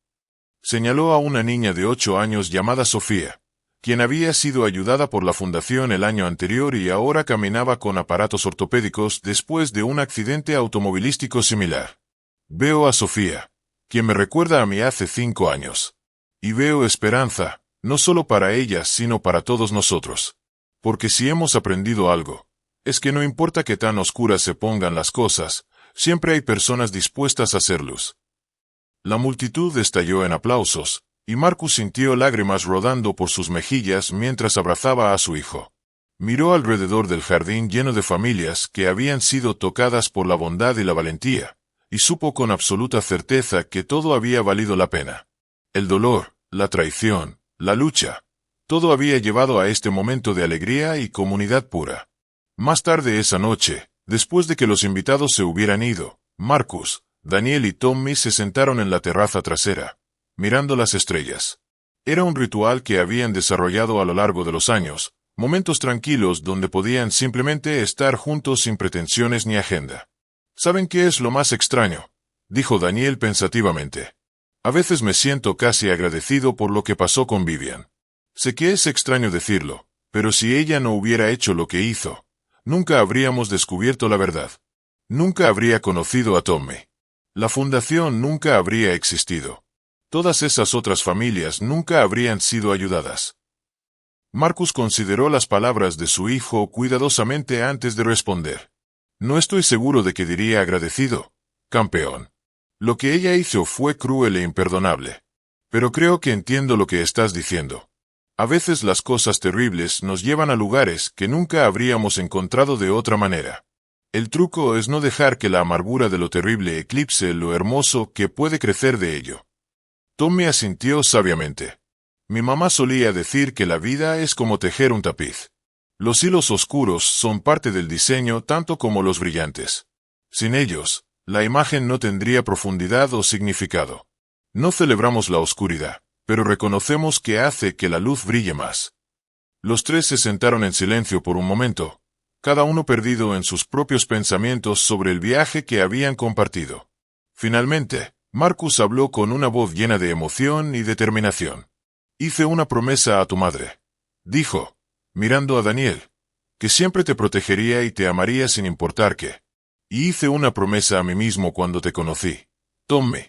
Speaker 1: Señaló a una niña de 8 años llamada Sofía, quien había sido ayudada por la fundación el año anterior y ahora caminaba con aparatos ortopédicos después de un accidente automovilístico similar. Veo a Sofía, quien me recuerda a mí hace 5 años. Y veo esperanza, no solo para ella, sino para todos nosotros. Porque si hemos aprendido algo, es que no importa qué tan oscuras se pongan las cosas, siempre hay personas dispuestas a hacer luz. La multitud estalló en aplausos, y Marcus sintió lágrimas rodando por sus mejillas mientras abrazaba a su hijo. Miró alrededor del jardín lleno de familias que habían sido tocadas por la bondad y la valentía, y supo con absoluta certeza que todo había valido la pena. El dolor, la traición, la lucha, todo había llevado a este momento de alegría y comunidad pura. Más tarde esa noche, después de que los invitados se hubieran ido, Marcus, Daniel y Tommy se sentaron en la terraza trasera, mirando las estrellas. Era un ritual que habían desarrollado a lo largo de los años, momentos tranquilos donde podían simplemente estar juntos sin pretensiones ni agenda. ¿Saben qué es lo más extraño?, dijo Daniel pensativamente. A veces me siento casi agradecido por lo que pasó con Vivian. Sé que es extraño decirlo, pero si ella no hubiera hecho lo que hizo, nunca habríamos descubierto la verdad. Nunca habría conocido a Tommy. La fundación nunca habría existido. Todas esas otras familias nunca habrían sido ayudadas. Marcus consideró las palabras de su hijo cuidadosamente antes de responder. No estoy seguro de que diría agradecido, campeón. Lo que ella hizo fue cruel e imperdonable. Pero creo que entiendo lo que estás diciendo. A veces las cosas terribles nos llevan a lugares que nunca habríamos encontrado de otra manera. El truco es no dejar que la amargura de lo terrible eclipse lo hermoso que puede crecer de ello. Tommy asintió sabiamente. Mi mamá solía decir que la vida es como tejer un tapiz. Los hilos oscuros son parte del diseño tanto como los brillantes. Sin ellos, la imagen no tendría profundidad o significado. No celebramos la oscuridad, pero reconocemos que hace que la luz brille más. Los tres se sentaron en silencio por un momento, cada uno perdido en sus propios pensamientos sobre el viaje que habían compartido. Finalmente, Marcus habló con una voz llena de emoción y determinación. Hice una promesa a tu madre, dijo, mirando a Daniel, que siempre te protegería y te amaría sin importar qué. Y hice una promesa a mí mismo cuando te conocí, Tommy,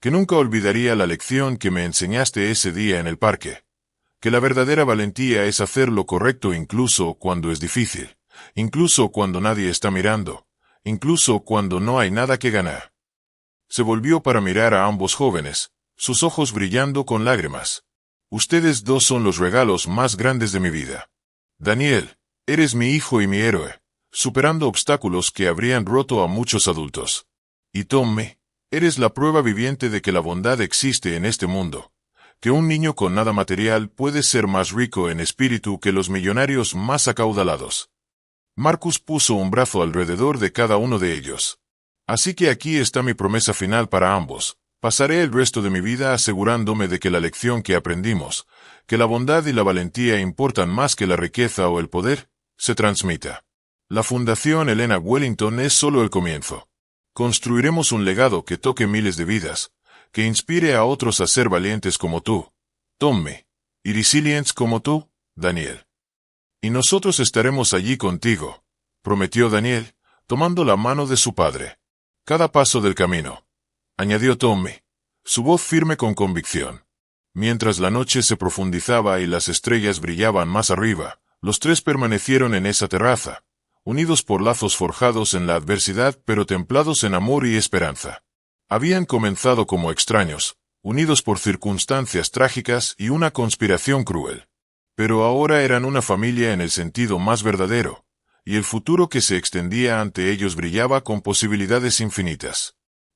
Speaker 1: que nunca olvidaría la lección que me enseñaste ese día en el parque, que la verdadera valentía es hacer lo correcto incluso cuando es difícil, incluso cuando nadie está mirando, incluso cuando no hay nada que ganar. Se volvió para mirar a ambos jóvenes, sus ojos brillando con lágrimas. Ustedes dos son los regalos más grandes de mi vida. Daniel, eres mi hijo y mi héroe, superando obstáculos que habrían roto a muchos adultos. Y Tommy, eres la prueba viviente de que la bondad existe en este mundo, que un niño con nada material puede ser más rico en espíritu que los millonarios más acaudalados. Marcus puso un brazo alrededor de cada uno de ellos. Así que aquí está mi promesa final para ambos. Pasaré el resto de mi vida asegurándome de que la lección que aprendimos, que la bondad y la valentía importan más que la riqueza o el poder, se transmita. La Fundación Elena Wellington es solo el comienzo. Construiremos un legado que toque miles de vidas, que inspire a otros a ser valientes como tú, Tommy, y resilientes como tú, Daniel. Y nosotros estaremos allí contigo, prometió Daniel, tomando la mano de su padre. Cada paso del camino, añadió Tommy, su voz firme con convicción. Mientras la noche se profundizaba y las estrellas brillaban más arriba, los tres permanecieron en esa terraza, unidos por lazos forjados en la adversidad pero templados en amor y esperanza. Habían comenzado como extraños, unidos por circunstancias trágicas y una conspiración cruel. Pero ahora eran una familia en el sentido más verdadero, y el futuro que se extendía ante ellos brillaba con posibilidades infinitas.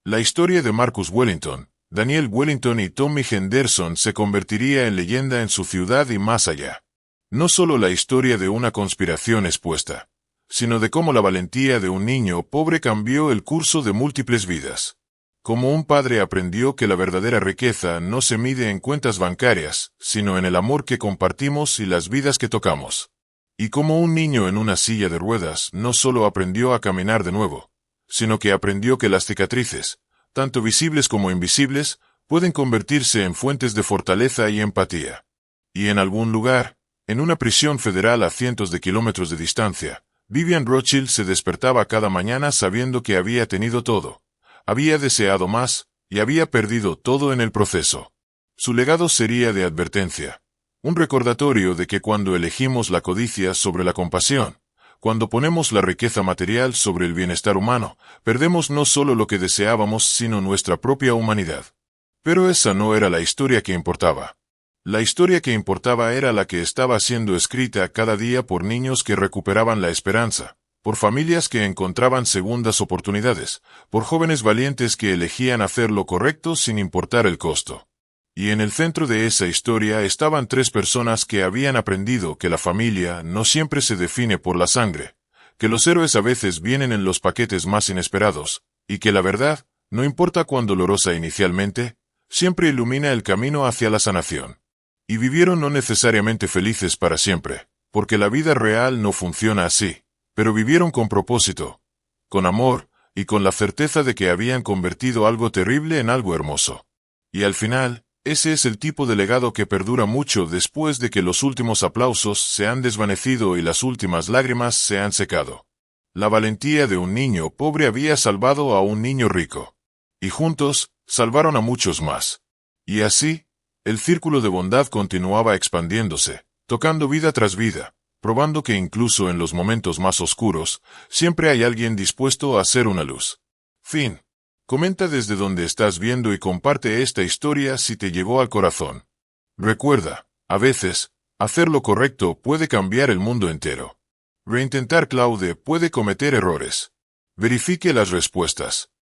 Speaker 1: La historia de Marcus Wellington, Daniel Wellington y Tommy Henderson se convertiría en leyenda en su ciudad y más allá. No solo la historia de una conspiración expuesta, sino de cómo la valentía de un niño pobre cambió el curso de múltiples vidas. Como un padre aprendió que la verdadera riqueza no se mide en cuentas bancarias, sino en el amor que compartimos y las vidas que tocamos. Y como un niño en una silla de ruedas no solo aprendió a caminar de nuevo, sino que aprendió que las cicatrices, tanto visibles como invisibles, pueden convertirse en fuentes de fortaleza y empatía. Y en algún lugar, en una prisión federal a cientos de kilómetros de distancia, Vivian Rothschild se despertaba cada mañana sabiendo que había tenido todo, había deseado más, y había perdido todo en el proceso. Su legado sería de advertencia, un recordatorio de que cuando elegimos la codicia sobre la compasión, cuando ponemos la riqueza material sobre el bienestar humano, perdemos no solo lo que deseábamos sino nuestra propia humanidad. Pero esa no era la historia que importaba. La historia que importaba era la que estaba siendo escrita cada día por niños que recuperaban la esperanza, por familias que encontraban segundas oportunidades, por jóvenes valientes que elegían hacer lo correcto sin importar el costo. Y en el centro de esa historia estaban tres personas que habían aprendido que la familia no siempre se define por la sangre, que los héroes a veces vienen en los paquetes más inesperados, y que la verdad, no importa cuán dolorosa inicialmente, siempre ilumina el camino hacia la sanación. Y vivieron no necesariamente felices para siempre, porque la vida real no funciona así, pero vivieron con propósito, con amor, y con la certeza de que habían convertido algo terrible en algo hermoso. Y al final, ese es el tipo de legado que perdura mucho después de que los últimos aplausos se han desvanecido y las últimas lágrimas se han secado. La valentía de un niño pobre había salvado a un niño rico. Y juntos, salvaron a muchos más. Y así, el círculo de bondad continuaba expandiéndose, tocando vida tras vida, probando que incluso en los momentos más oscuros, siempre hay alguien dispuesto a hacer una luz. Fin. Comenta desde donde estás viendo y comparte esta historia si te llegó al corazón. Recuerda, a veces, hacer lo correcto puede cambiar el mundo entero. Reintentar Claude puede cometer errores. Verifique las respuestas.